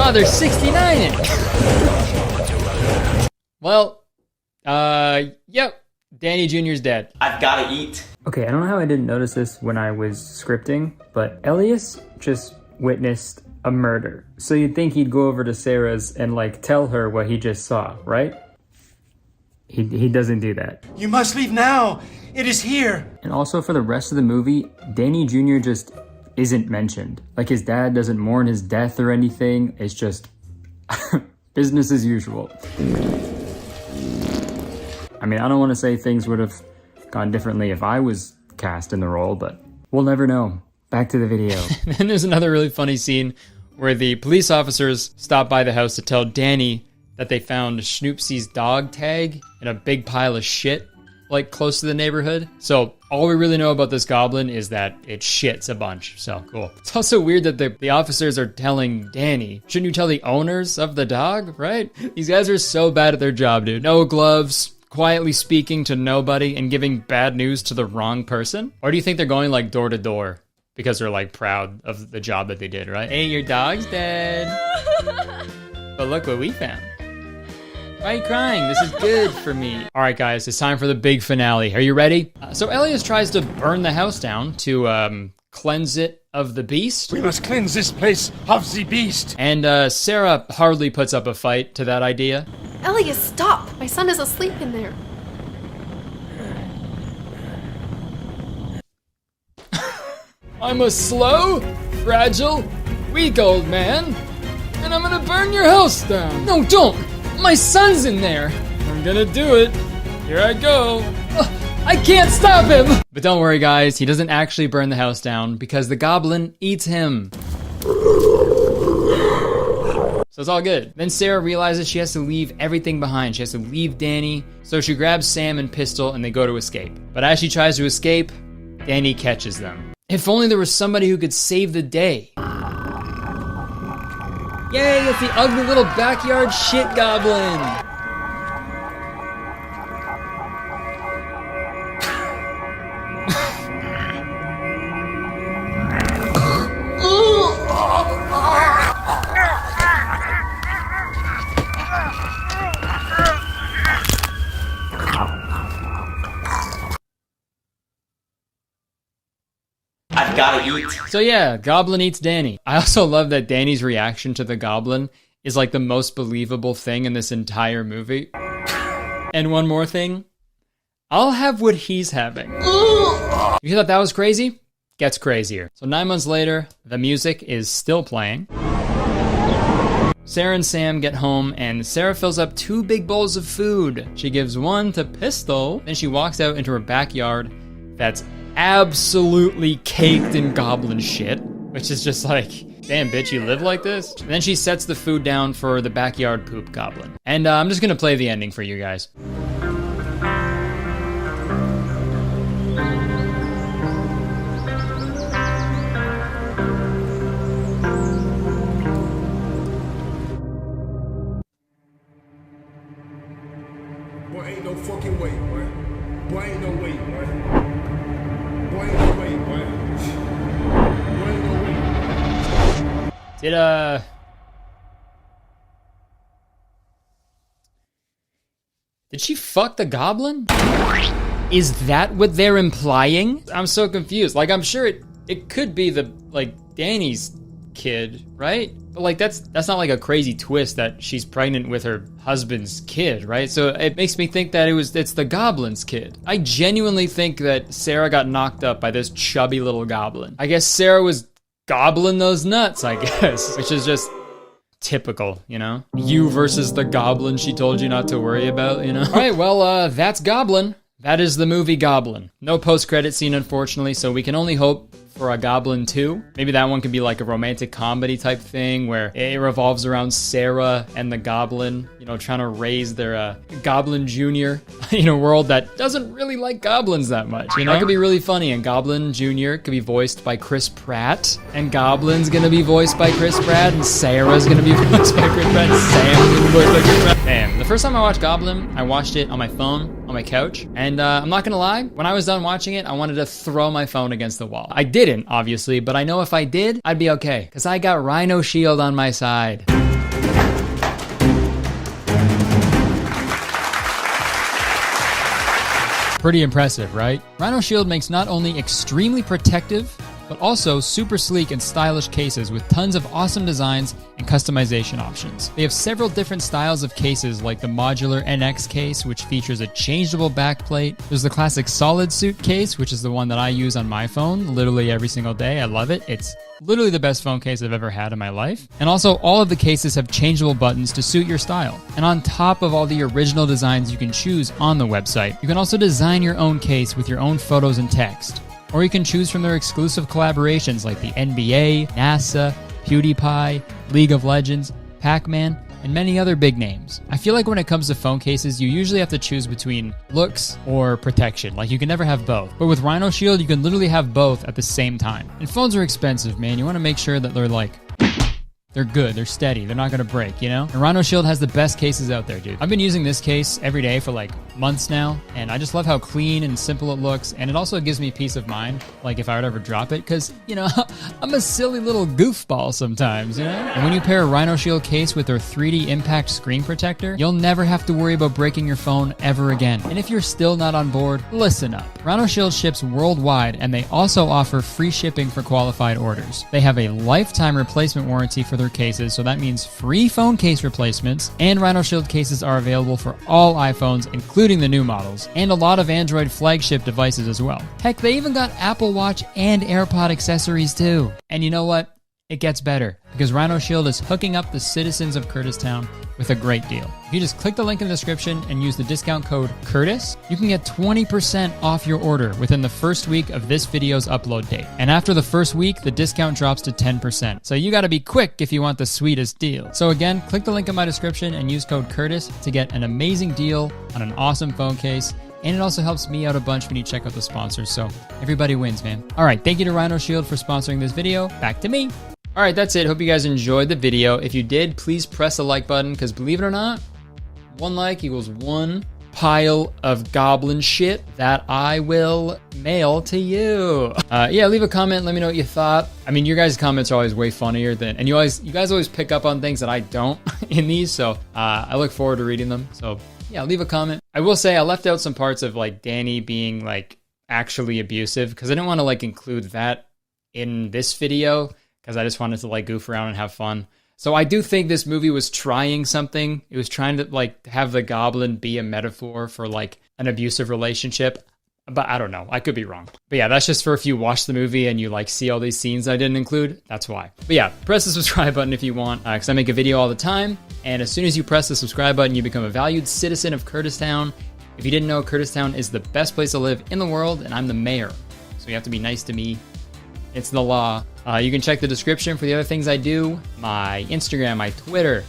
Oh, there's 69 in it. Well, yep. Danny Jr.'s dead. I've gotta eat. Okay, I don't know how I didn't notice this when I was scripting, but Elias just witnessed a murder. So you'd think he'd go over to Sarah's and, like, tell her what he just saw, right? He doesn't do that. You must leave now. It is here. And also for the rest of the movie, Danny Jr. just isn't mentioned. Like, his dad doesn't mourn his death or anything. It's just business as usual. I mean, I don't want to say things would have gone differently if I was cast in the role, but we'll never know. Back to the video. Then there's another really funny scene where the police officers stop by the house to tell Danny that they found Schnoopsy's dog tag in a big pile of shit, like, close to the neighborhood. So all we really know about this goblin is that it shits a bunch. So cool. It's also weird that the officers are telling Danny. Shouldn't you tell the owners of the dog, right? These guys are so bad at their job, dude. No gloves, quietly speaking to nobody and giving bad news to the wrong person? Or do you think they're going, like, door to door because they're, like, proud of the job that they did, right? Hey, your dog's dead. But look what we found. Why are you crying? This is good for me. All right, guys, it's time for the big finale. Are you ready? So Elias tries to burn the house down to cleanse it of the beast. We must cleanse this place of the beast. And Sarah hardly puts up a fight to that idea. Elias, stop! My son is asleep in there. I'm a slow, fragile, weak old man, and I'm gonna burn your house down. No, don't! My son's in there! I'm gonna do it. Here I go. I can't stop him! But don't worry, guys, he doesn't actually burn the house down because the goblin eats him. So it's all good. Then Sarah realizes she has to leave everything behind. She has to leave Danny. So she grabs Sam and Pistol and they go to escape. But as she tries to escape, Danny catches them. If only there was somebody who could save the day. Yay, it's the ugly little backyard shit goblin! I've gotta eat. So yeah, Goblin eats Danny. I also love that Danny's reaction to the Goblin is like the most believable thing in this entire movie. And one more thing, I'll have what he's having. You thought that was crazy? Gets crazier. So 9 months later, the music is still playing. Sarah and Sam get home and Sarah fills up 2 big bowls of food. She gives one to Pistol, then she walks out into her backyard that's absolutely caked in goblin shit, which is just like, damn bitch, you live like this? And then she sets the food down for the backyard poop goblin. And I'm just gonna play the ending for you guys. Boy, ain't no fucking way, boy. Boy, ain't no way, boy. Boy, ain't no way, boy. Boy, ain't no way. Did she fuck the goblin? Is that what they're implying? I'm so confused. Like, I'm sure it could be the, like, Danny's kid, right? But like, that's not like a crazy twist that she's pregnant with her husband's kid, right? So it makes me think that it's the goblin's kid. I genuinely think that Sarah got knocked up by this chubby little goblin. I guess Sarah was goblin those nuts, I guess. Which is just typical, you know? You versus the goblin she told you not to worry about, you know? Alright, well, that's Goblin. That is the movie Goblin. No post-credit scene, unfortunately, so we can only hope for a Goblin 2. Maybe that one could be like a romantic comedy type thing where it revolves around Sarah and the goblin, you know, trying to raise their Goblin Jr. in a world that doesn't really like goblins that much, you know? That could be really funny, and Goblin Jr. could be voiced by Chris Pratt, and Goblin's gonna be voiced by Chris Pratt, and Sarah's gonna be voiced by Chris Pratt, and Sam's gonna be voiced by Chris Pratt. Man, the first time I watched Goblin, I watched it on my phone, on my couch, and I'm not gonna lie, when I was done watching it, I wanted to throw my phone against the wall. I didn't, obviously, but I know if I did, I'd be okay, because I got Rhino Shield on my side. Pretty impressive, right? Rhino Shield makes not only extremely protective, but also super sleek and stylish cases with tons of awesome designs and customization options. They have several different styles of cases, like the modular NX case, which features a changeable backplate. There's the classic solid suit case, which is the one that I use on my phone literally every single day. I love it. It's literally the best phone case I've ever had in my life. And also, all of the cases have changeable buttons to suit your style. And on top of all the original designs you can choose on the website, you can also design your own case with your own photos and text. Or you can choose from their exclusive collaborations like the NBA, NASA, PewDiePie, League of Legends, Pac-Man, and many other big names. I feel like when it comes to phone cases, you usually have to choose between looks or protection. Like, you can never have both. But with Rhino Shield, you can literally have both at the same time. And phones are expensive, man. You want to make sure that they're good, they're steady, they're not gonna break, you know? And Rhino Shield has the best cases out there, dude. I've been using this case every day for like months now, and I just love how clean and simple it looks, and it also gives me peace of mind, like if I would ever drop it, because, you know, I'm a silly little goofball sometimes, you know? And when you pair a Rhino Shield case with their 3D impact screen protector, you'll never have to worry about breaking your phone ever again. And if you're still not on board, listen up. Rhino Shield ships worldwide, and they also offer free shipping for qualified orders. They have a lifetime replacement warranty for their cases, so that means free phone case replacements, and Rhino Shield cases are available for all iPhones, including the new models, and a lot of Android flagship devices as well. Heck, they even got Apple Watch and AirPod accessories too. And you know what? It gets better, because Rhino Shield is hooking up the citizens of Curtistown with a great deal. If you just click the link in the description and use the discount code CURTIS, you can get 20% off your order within the first week of this video's upload date. And after the first week, the discount drops to 10%. So you gotta be quick if you want the sweetest deal. So again, click the link in my description and use code CURTIS to get an amazing deal on an awesome phone case. And it also helps me out a bunch when you check out the sponsors, so everybody wins, man. All right, thank you to Rhino Shield for sponsoring this video. Back to me. All right, that's it. Hope you guys enjoyed the video. If you did, please press the like button, because believe it or not, one like equals one pile of goblin shit that I will mail to you. Yeah, leave a comment. Let me know what you thought. I mean, your guys' comments are always way funnier than, and you guys always pick up on things that I don't in these, so I look forward to reading them. So yeah, leave a comment. I will say I left out some parts of like Danny being like actually abusive, because I didn't want to like include that in this video, because I just wanted to like goof around and have fun. So I do think this movie was trying something. It was trying to like have the goblin be a metaphor for like an abusive relationship. But I don't know. I could be wrong. But yeah, that's just for if you watch the movie and you like see all these scenes I didn't include. That's why. But yeah, press the subscribe button if you want, because I make a video all the time. And as soon as you press the subscribe button, you become a valued citizen of Curtistown. If you didn't know, Curtistown is the best place to live in the world, and I'm the mayor. So you have to be nice to me. It's the law. You can check the description for the other things I do. My Instagram, my Twitter,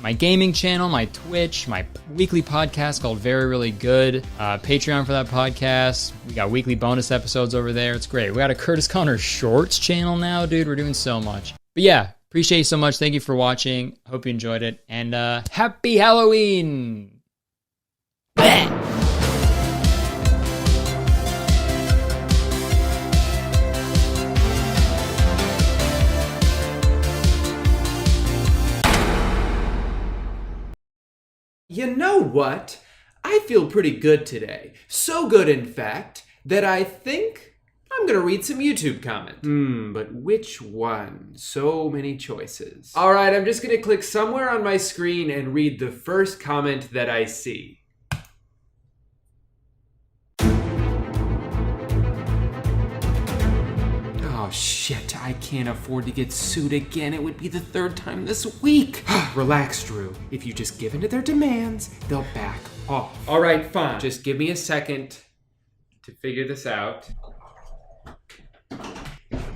my gaming channel, my Twitch, my weekly podcast called Very Really Good. Patreon for that podcast. We got weekly bonus episodes over there. It's great. We got a Curtis Connor Shorts channel now, dude. We're doing so much. But yeah, appreciate you so much. Thank you for watching. Hope you enjoyed it. And happy Halloween! You know what? I feel pretty good today. So good, in fact, that I think I'm gonna read some YouTube comments. But which one? So many choices. All right, I'm just gonna click somewhere on my screen and read the first comment that I see. Oh, shit, I can't afford to get sued again. It would be the third time this week. Relax, Drew. If you just give in to their demands, they'll back off. All right, fine. Just give me a second to figure this out.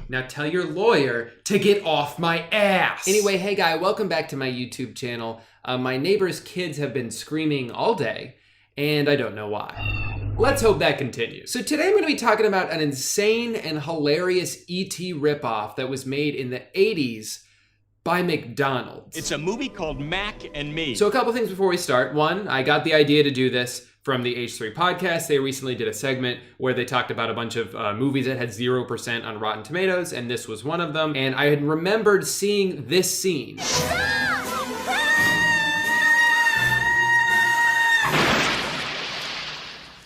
Now tell your lawyer to get off my ass. Anyway, hey guy, welcome back to my YouTube channel. My neighbor's kids have been screaming all day, and I don't know why. Let's hope that continues. So today I'm gonna be talking about an insane and hilarious E.T. ripoff that was made in the 80s by McDonald's. It's a movie called Mac and Me. So a couple things before we start. One, I got the idea to do this from the H3 podcast. They recently did a segment where they talked about a bunch of movies that had 0% on Rotten Tomatoes, and this was one of them. And I had remembered seeing this scene.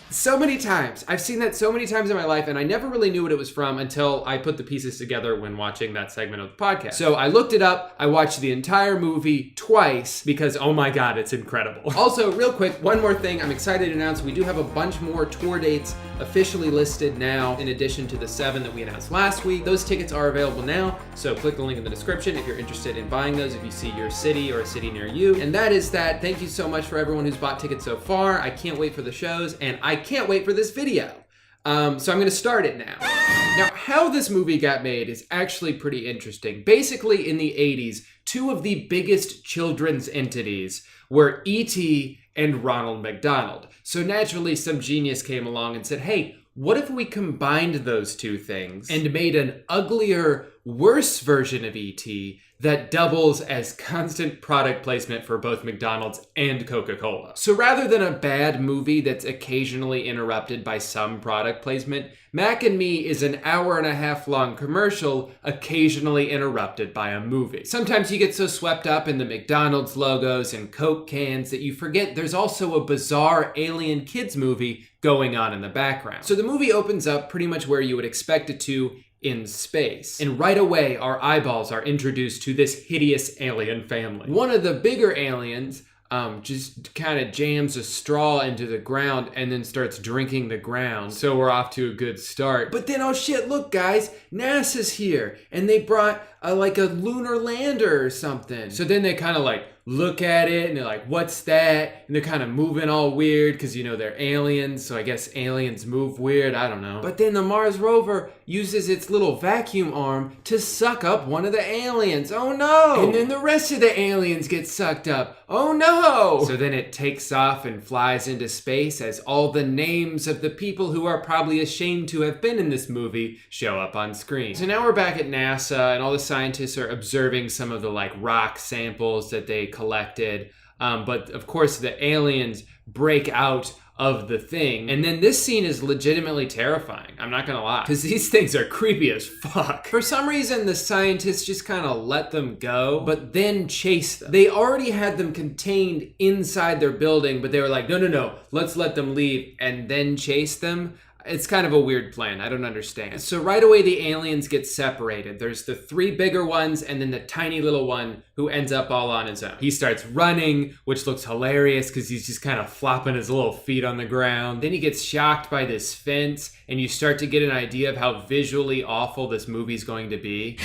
So many times. I've seen that so many times in my life, and I never really knew what it was from until I put the pieces together when watching that segment of the podcast. So I looked it up. I watched the entire movie twice because, oh my God, it's incredible. Also, real quick, one more thing. I'm excited to announce we do have a bunch more tour dates officially listed now, in addition to the 7 that we announced last week. Those tickets are available now, so click the link in the description if you're interested in buying those, if you see your city or a city near you. And that is that. Thank you so much for everyone who's bought tickets so far. I can't wait for the shows, and I can't wait for this video. So I'm gonna start it now. Now, how this movie got made is actually pretty interesting. Basically, in the 80s, two of the biggest children's entities were E.T. and Ronald McDonald. So naturally, some genius came along and said, hey, what if we combined those two things and made an uglier, worse version of E.T. that doubles as constant product placement for both McDonald's and Coca-Cola? So rather than a bad movie that's occasionally interrupted by some product placement, Mac and Me is an hour-and-a-half long commercial occasionally interrupted by a movie. Sometimes you get so swept up in the McDonald's logos and Coke cans that you forget there's also a bizarre alien kids movie going on in the background. So the movie opens up pretty much where you would expect it to, in space. And right away, our eyeballs are introduced to this hideous alien family. One of the bigger aliens just kind of jams a straw into the ground and then starts drinking the ground. So we're off to a good start. But then, oh shit, look guys, NASA's here and they brought like a lunar lander or something. So then they kind of like look at it and they're like, what's that? And they're kind of moving all weird because, you know, they're aliens. So I guess aliens move weird. I don't know. But then the Mars rover uses its little vacuum arm to suck up one of the aliens. Oh no! And then the rest of the aliens get sucked up. Oh no! So then it takes off and flies into space as all the names of the people who are probably ashamed to have been in this movie show up on screen. So now we're back at NASA and all the scientists are observing some of the like rock samples that they collected. But of course the aliens break out of the thing. And then this scene is legitimately terrifying. I'm not gonna lie, because these things are creepy as fuck. For some reason, the scientists just kind of let them go, but then chase them. They already had them contained inside their building, but they were like, no, let's let them leave and then chase them. It's kind of a weird plan. I don't understand. So right away, the aliens get separated. There's the 3 bigger ones and then the tiny little one who ends up all on his own. He starts running, which looks hilarious because he's just kind of flopping his little feet on the ground. Then he gets shocked by this fence and you start to get an idea of how visually awful this movie's going to be.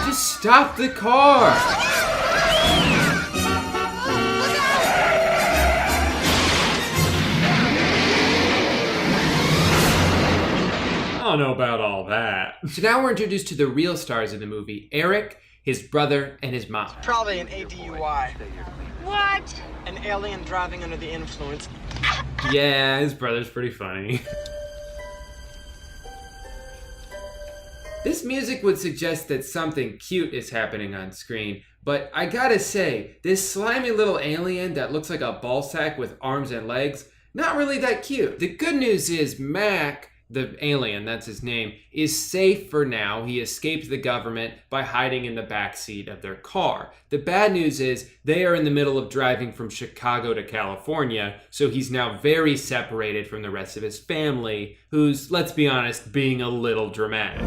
Just stop the car! I don't know about all that. So now we're introduced to the real stars of the movie, Eric, his brother, and his mom. Probably an ADUI. What? An alien driving under the influence. Yeah, his brother's pretty funny. This music would suggest that something cute is happening on screen, but I gotta say, this slimy little alien that looks like a ball sack with arms and legs, not really that cute. The good news is Mac, the alien, that's his name, is safe for now. He escaped the government by hiding in the backseat of their car. The bad news is they are in the middle of driving from Chicago to California, so he's now very separated from the rest of his family, who's, let's be honest, being a little dramatic.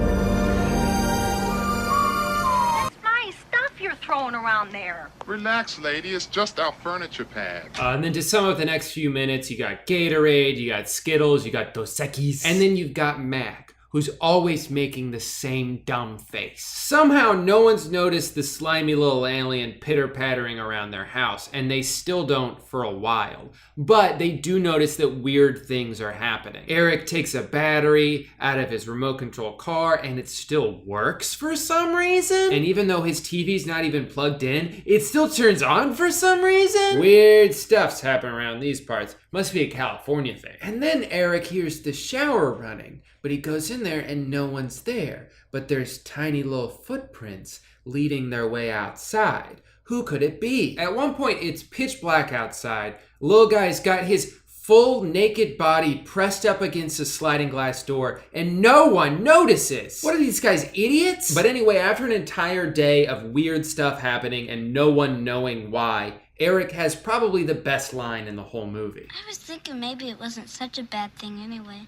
That's my stuff you're throwing around there? Relax, lady. It's just our furniture pad. And then to sum up the next few minutes, you got Gatorade, you got Skittles, you got Dos Equis, and then you've got Mac, who's always making the same dumb face. Somehow no one's noticed the slimy little alien pitter-pattering around their house, and they still don't for a while. But they do notice that weird things are happening. Eric takes a battery out of his remote control car, and it still works for some reason. And even though his TV's not even plugged in, it still turns on for some reason. Weird stuff's happening around these parts. Must be a California thing. And then Eric hears the shower running, but he goes in there and no one's there. But there's tiny little footprints leading their way outside. Who could it be? At one point, it's pitch black outside. Little guy's got his full naked body pressed up against a sliding glass door, and no one notices. What are these guys, idiots? But anyway, after an entire day of weird stuff happening and no one knowing why, Eric has probably the best line in the whole movie. I was thinking maybe it wasn't such a bad thing anyway.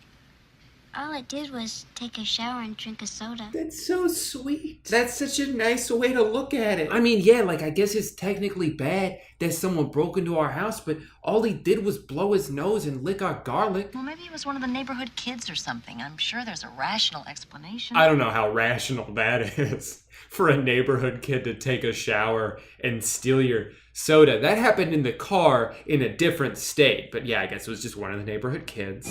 All I did was take a shower and drink a soda. That's so sweet. That's such a nice way to look at it. I mean, yeah, like I guess it's technically bad that someone broke into our house, but all he did was blow his nose and lick our garlic. Well, maybe he was one of the neighborhood kids or something. I'm sure there's a rational explanation. I don't know how rational that is for a neighborhood kid to take a shower and steal your soda. That happened in the car in a different state, but yeah, I guess it was just one of the neighborhood kids.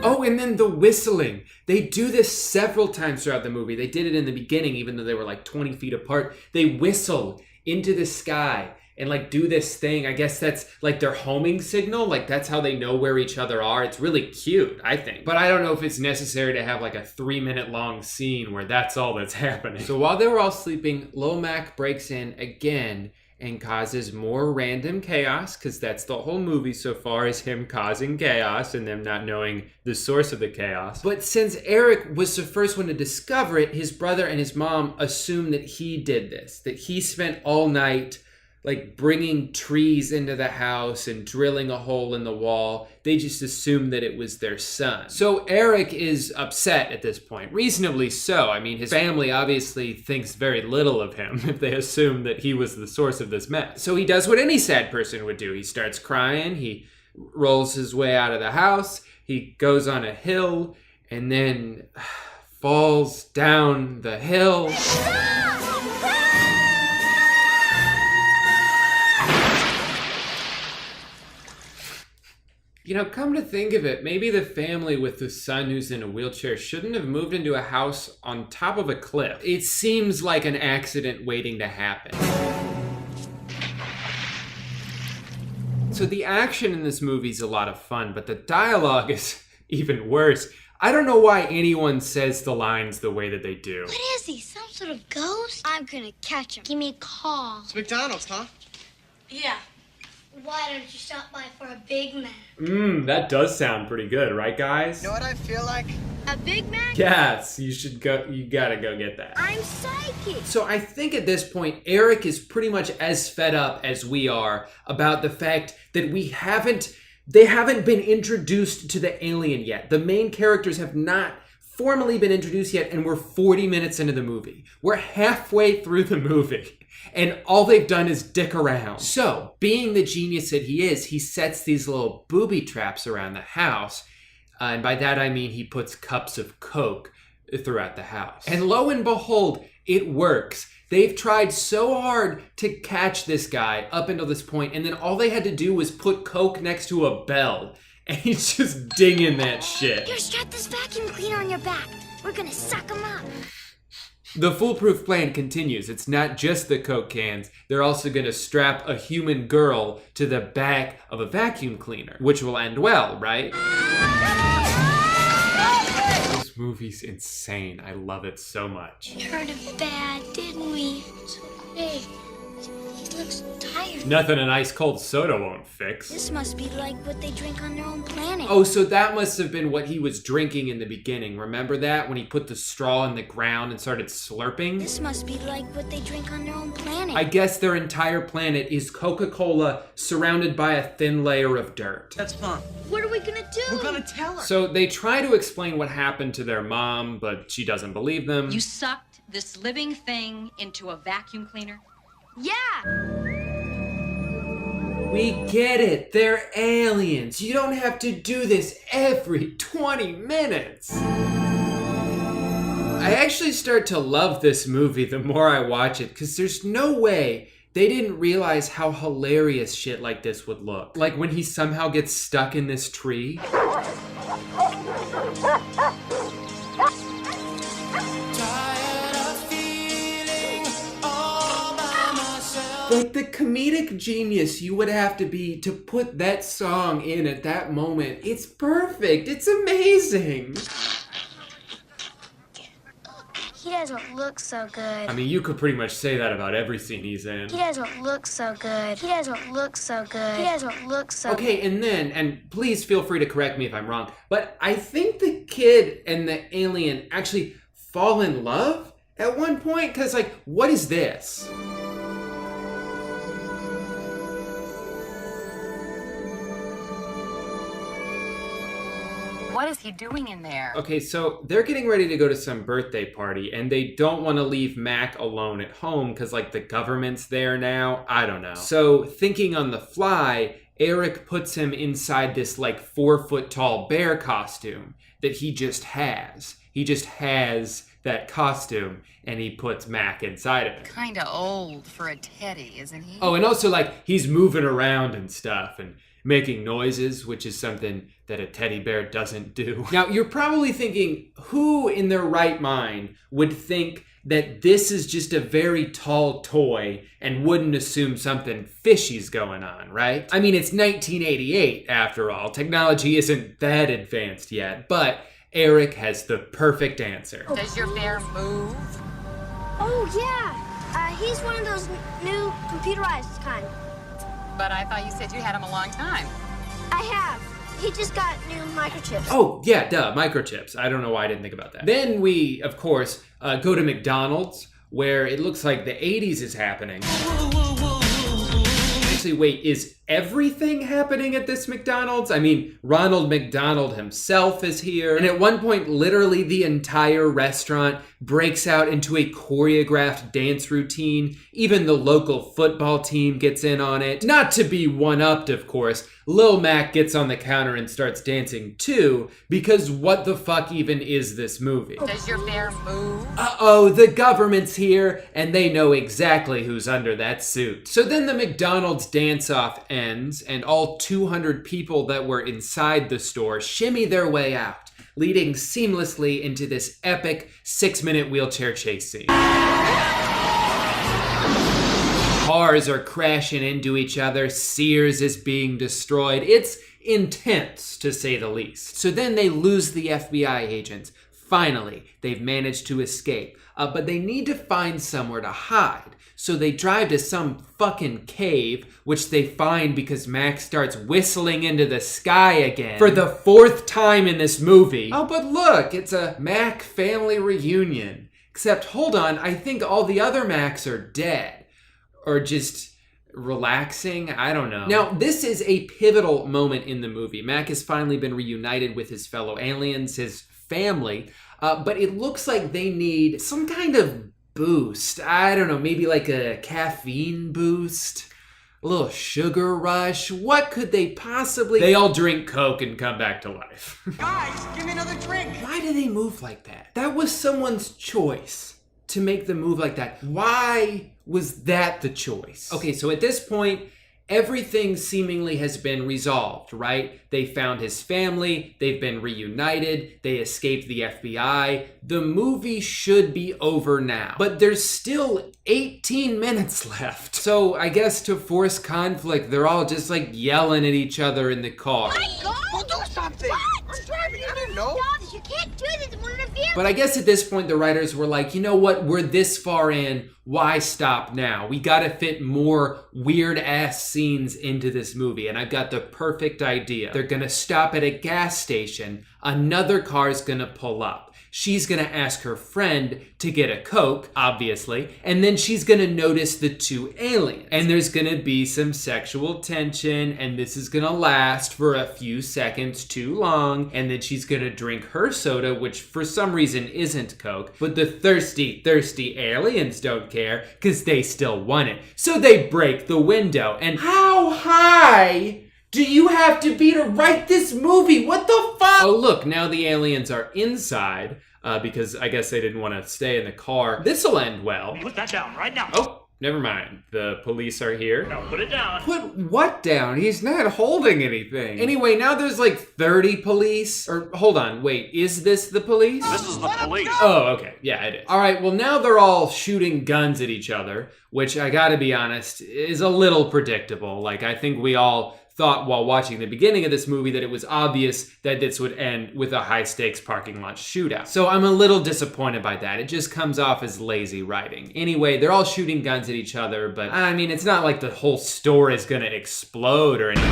Oh, and then the whistling. They do this several times throughout the movie. They did it in the beginning, even though they were like 20 feet apart. They whistle into the sky and like do this thing. I guess that's like their homing signal. Like that's how they know where each other are. It's really cute, I think. But I don't know if it's necessary to have like a 3-minute long scene where that's all that's happening. So while they were all sleeping, Lil Mac breaks in again and causes more random chaos, because that's the whole movie so far, is him causing chaos and them not knowing the source of the chaos. But since Eric was the first one to discover it, his brother and his mom assume that he did this, that he spent all night like bringing trees into the house and drilling a hole in the wall. They just assumed that it was their son. So Eric is upset at this point, reasonably so. I mean, his family obviously thinks very little of him if they assume that he was the source of this mess. So he does what any sad person would do. He starts crying, he rolls his way out of the house, he goes on a hill, and then falls down the hill. You know, come to think of it, maybe the family with the son who's in a wheelchair shouldn't have moved into a house on top of a cliff. It seems like an accident waiting to happen. So the action in this movie is a lot of fun, but the dialogue is even worse. I don't know why anyone says the lines the way that they do. What is he, some sort of ghost? I'm gonna catch him. Give me a call. It's McDonald's, huh? Yeah. Why don't you stop by for a Big Mac? That does sound pretty good, right guys? You know what I feel like? A Big Mac? Yes, you gotta go get that. I'm psychic. So I think at this point, Eric is pretty much as fed up as we are about the fact that they haven't been introduced to the alien yet. The main characters have not formally been introduced yet, and we're 40 minutes into the movie. We're halfway through the movie, and all they've done is dick around. So, being the genius that he is, he sets these little booby traps around the house, and by that I mean he puts cups of Coke throughout the house. And lo and behold, it works. They've tried so hard to catch this guy up until this point, and then all they had to do was put Coke next to a bell, and he's just dinging that shit. Here, strap this vacuum cleaner on your back. We're gonna suck him up. The foolproof plan continues. It's not just the Coke cans. They're also gonna strap a human girl to the back of a vacuum cleaner, which will end well, right? This movie's insane. I love it so much. We heard it bad, didn't we? Hey, He looks tired. Nothing an ice cold soda won't fix. This must be like what they drink on their own planet. Oh, so that must have been what he was drinking in the beginning. Remember that? When he put the straw in the ground and started slurping? This must be like what they drink on their own planet. I guess their entire planet is Coca-Cola surrounded by a thin layer of dirt. That's fun. What are we gonna do? We're gonna tell her. So they try to explain what happened to their mom, but she doesn't believe them. You sucked this living thing into a vacuum cleaner? Yeah! We get it. They're aliens. You don't have to do this every 20 minutes. I actually start to love this movie the more I watch it, because there's no way they didn't realize how hilarious shit like this would look. Like when he somehow gets stuck in this tree. Like the comedic genius you would have to be to put that song in at that moment. It's perfect. It's amazing. He doesn't look so good. I mean, you could pretty much say that about every scene he's in. He doesn't look so good. He doesn't look so good. He doesn't look so good. Okay, and then, and please feel free to correct me if I'm wrong, but I think the kid and the alien actually fall in love at one point, because like, what is this? What is he doing in there? Okay, so they're getting ready to go to some birthday party, and they don't want to leave Mac alone at home because, like, the government's there now. I don't know. So, thinking on the fly, Eric puts him inside this, like, 4-foot-tall bear costume that he just has. He just has that costume, and he puts Mac inside of it. Kinda old for a teddy, isn't he? Oh, and also, like, he's moving around and stuff, and making noises, which is something that a teddy bear doesn't do. Now, you're probably thinking, who in their right mind would think that this is just a very tall toy and wouldn't assume something fishy's going on, right? I mean, it's 1988, after all. Technology isn't that advanced yet, but Eric has the perfect answer. Does your bear move? Oh, yeah. He's one of those new computerized kind. But I thought you said you had him a long time. I have. He just got new microchips. Oh, yeah, duh, microchips. I don't know why I didn't think about that. Then we, of course, go to McDonald's, where it looks like the 80s is happening. Actually, wait, is everything happening at this McDonald's? I mean, Ronald McDonald himself is here. And at one point, literally the entire restaurant breaks out into a choreographed dance routine. Even the local football team gets in on it. Not to be one-upped, of course. Lil Mac gets on the counter and starts dancing too, because what the fuck even is this movie? Does your bear move? Uh-oh, the government's here, and they know exactly who's under that suit. So then the McDonald's dance-off ends, and all 200 people that were inside the store shimmy their way out, leading seamlessly into this epic 6-minute wheelchair chase scene. Cars are crashing into each other, Sears is being destroyed. It's intense, to say the least. So then they lose the FBI agents. Finally, they've managed to escape, but they need to find somewhere to hide. So they drive to some fucking cave, which they find because Max starts whistling into the sky again for the 4th time in this movie. Oh, but look, it's a Mac family reunion. Except, hold on, I think all the other Macs are dead. Or just relaxing, I don't know. Now, this is a pivotal moment in the movie. Mac has finally been reunited with his fellow aliens, his family, but it looks like they need some kind of boost. I don't know, maybe like a caffeine boost? A little sugar rush? What could they possibly... They all drink Coke and come back to life. Guys, give me another drink. Why do they move like that? That was someone's choice to make them move like that. Why was that the choice? Okay, so at this point, everything seemingly has been resolved, right? They found his family, they've been reunited, they escaped the FBI. The movie should be over now. But there's still 18 minutes left. So I guess to force conflict, they're all just like yelling at each other in the car. Go do something. What? I'm driving, I don't know. You can't do this. We're in a vehicle. But I guess at this point, the writers were like, you know what? We're this far in. Why stop now? We gotta fit more weird ass scenes into this movie. And I've got the perfect idea. They're gonna stop at a gas station. Another car's gonna pull up. She's gonna ask her friend to get a Coke, obviously, and then she's gonna notice the two aliens. And there's gonna be some sexual tension, and this is gonna last for a few seconds too long, and then she's gonna drink her soda, which for some reason isn't Coke, but the thirsty aliens don't care, because they still want it. So they break the window, and how high do you have to be to write this movie? What the fuck? Oh look, now the aliens are inside, because I guess they didn't want to stay in the car. This'll end well. Put that down right now. Oh, never mind. The police are here. Now put it down. Put what down? He's not holding anything. Anyway, now there's like 30 police. Or hold on, wait, is this the police? This is the police. Oh, okay. Yeah, it is. All right, well now they're all shooting guns at each other, which I gotta be honest, is a little predictable. Like, I think we all thought while watching the beginning of this movie that it was obvious that this would end with a high-stakes parking lot shootout. So I'm a little disappointed by that. It just comes off as lazy writing. Anyway, they're all shooting guns at each other, but I mean, it's not like the whole store is gonna explode or anything.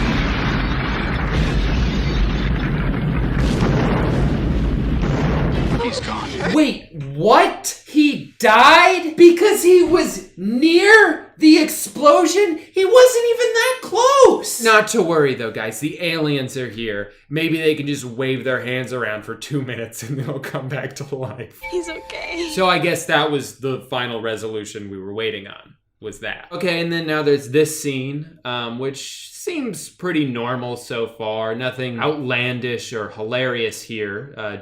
He's gone. Wait, what? He died because he was near the explosion? He wasn't even that close! Not to worry though, guys. The aliens are here. Maybe they can just wave their hands around for 2 minutes and they'll come back to life. He's okay. So I guess that was the final resolution we were waiting on, was that. Okay, and then now there's this scene, which seems pretty normal so far. Nothing outlandish or hilarious here.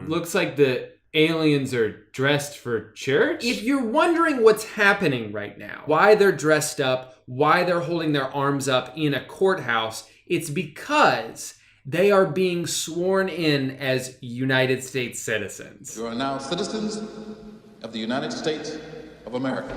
Looks like the aliens are dressed for church. If you're wondering what's happening right now, why they're dressed up, why they're holding their arms up in a courthouse, it's because they are being sworn in as United States citizens. You are now citizens of the United States of America.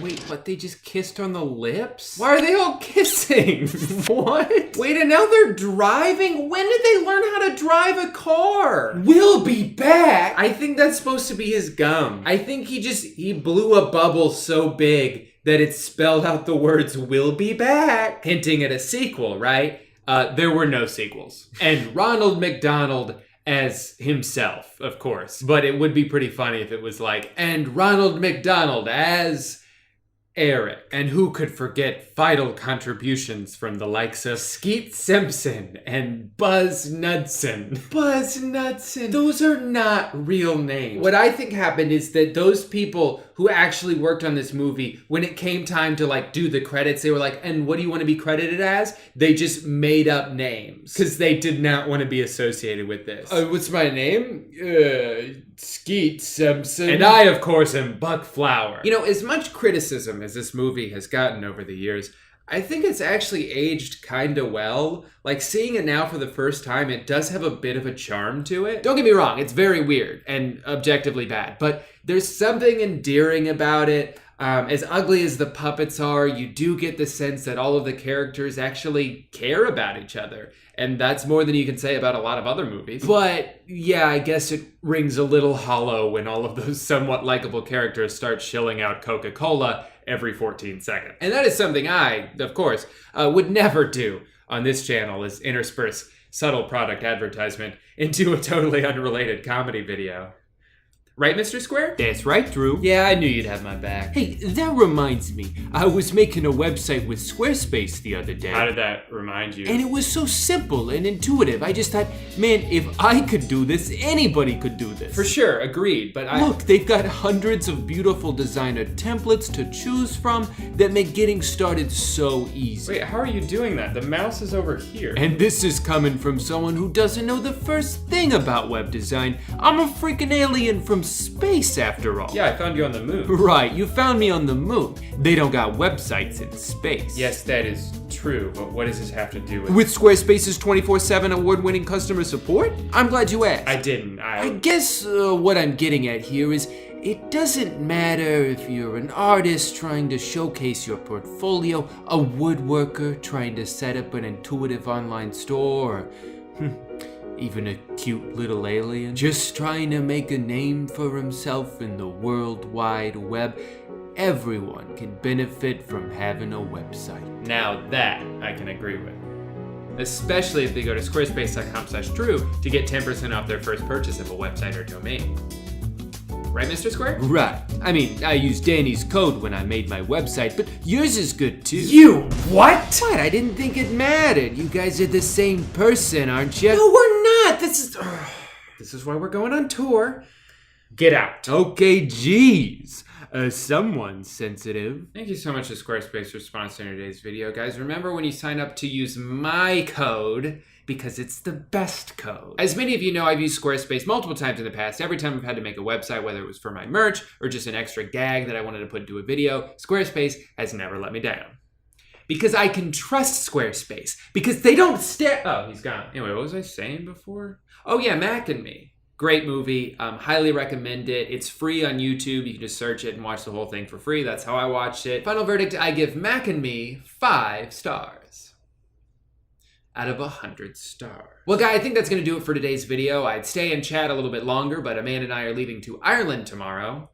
Wait, but they just kissed on the lips? Why are they all kissing? What? Wait, and now they're driving? When did they learn how to drive a car? We'll be back! I think that's supposed to be his gum. I think he blew a bubble so big that it spelled out the words, "We'll be back," hinting at a sequel, right? There were no sequels. And Ronald McDonald as himself, of course. But it would be pretty funny if it was like, and Ronald McDonald as Eric. And who could forget vital contributions from the likes of Skeet Simpson and Buzz Knudsen. Buzz Knudsen. Those are not real names. What I think happened is that those people who actually worked on this movie, when it came time to like do the credits, they were like, and what do you want to be credited as? They just made up names because they did not want to be associated with this. What's my name? Skeet Simpson. And I, of course, am Buck Flower. You know, as much criticism as this movie has gotten over the years, I think it's actually aged kinda well. Like, seeing it now for the first time, it does have a bit of a charm to it. Don't get me wrong, it's very weird and objectively bad, but there's something endearing about it. As ugly as the puppets are, you do get the sense that all of the characters actually care about each other. And that's more than you can say about a lot of other movies. But yeah, I guess it rings a little hollow when all of those somewhat likable characters start shilling out Coca-Cola every 14 seconds. And that is something I, of course, would never do on this channel, is intersperse subtle product advertisement into a totally unrelated comedy video. Right, Mr. Square? That's right, Drew. Yeah, I knew you'd have my back. Hey, that reminds me. I was making a website with Squarespace the other day. How did that remind you? And it was so simple and intuitive. I just thought, man, if I could do this, anybody could do this. For sure, agreed, but Look, they've got hundreds of beautiful designer templates to choose from that make getting started so easy. Wait, how are you doing that? The mouse is over here. And this is coming from someone who doesn't know the first thing about web design. I'm a freaking alien from space after all. Yeah, I found you on the moon. Right, you found me on the moon. They don't got websites in space. Yes, that is true, but what does this have to do with... With Squarespace's 24/7 award-winning customer support? I'm glad you asked. I didn't. I guess what I'm getting at here is it doesn't matter if you're an artist trying to showcase your portfolio, a woodworker trying to set up an intuitive online store, or even a cute little alien just trying to make a name for himself in the World Wide Web. Everyone can benefit from having a website. Now that I can agree with. Especially if they go to squarespace.com/Drew to get 10% off their first purchase of a website or domain. Right, Mr. Square? Right. I mean, I used Danny's code when I made my website, but yours is good too. You what? What? I didn't think it mattered. You guys are the same person, aren't you? No, we're not. This is why we're going on tour. Get out. Okay, geez. Someone's sensitive. Thank you so much to Squarespace for sponsoring today's video. Guys, remember when you sign up to use my code, because it's the best code. As many of you know, I've used Squarespace multiple times in the past. Every time I've had to make a website, whether it was for my merch or just an extra gag that I wanted to put into a video, Squarespace has never let me down. Because I can trust Squarespace. Because they don't Oh, he's gone. Anyway, what was I saying before? Oh yeah, Mac and Me. Great movie, highly recommend it. It's free on YouTube. You can just search it and watch the whole thing for free. That's how I watched it. Final verdict, I give Mac and Me 5 stars out of 100 stars. Well, guys, I think that's gonna do it for today's video. I'd stay and chat a little bit longer, but Amanda and I are leaving to Ireland tomorrow,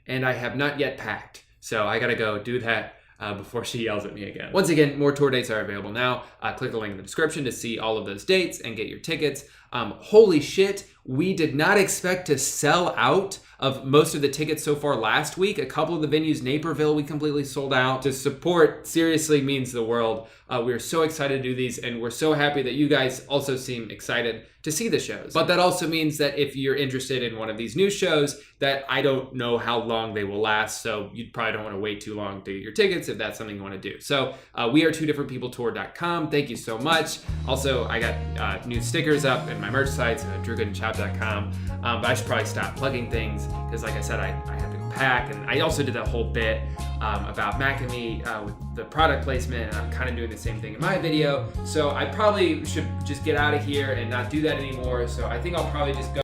and I have not yet packed. So I gotta go do that before she yells at me again. Once again, more tour dates are available now. Click the link in the description to see all of those dates and get your tickets. Holy shit, we did not expect to sell out of most of the tickets so far last week. A couple of the venues, Naperville, we completely sold out. To support seriously means the world. We are so excited to do these, and we're so happy that you guys also seem excited to see the shows. But that also means that if you're interested in one of these new shows, that I don't know how long they will last, so you probably don't want to wait too long to get your tickets if that's something you want to do. So we are twodifferentpeopletour.com. Thank you so much. Also, I got new stickers up in my merch sites, drewgoodenshop.com. But I should probably stop plugging things because, like I said, I have to pack, and I also did that whole bit about Mac and Me with the product placement, and I'm kind of doing the same thing in my video. So I probably should just get out of here and not do that anymore. So I think I'll probably just go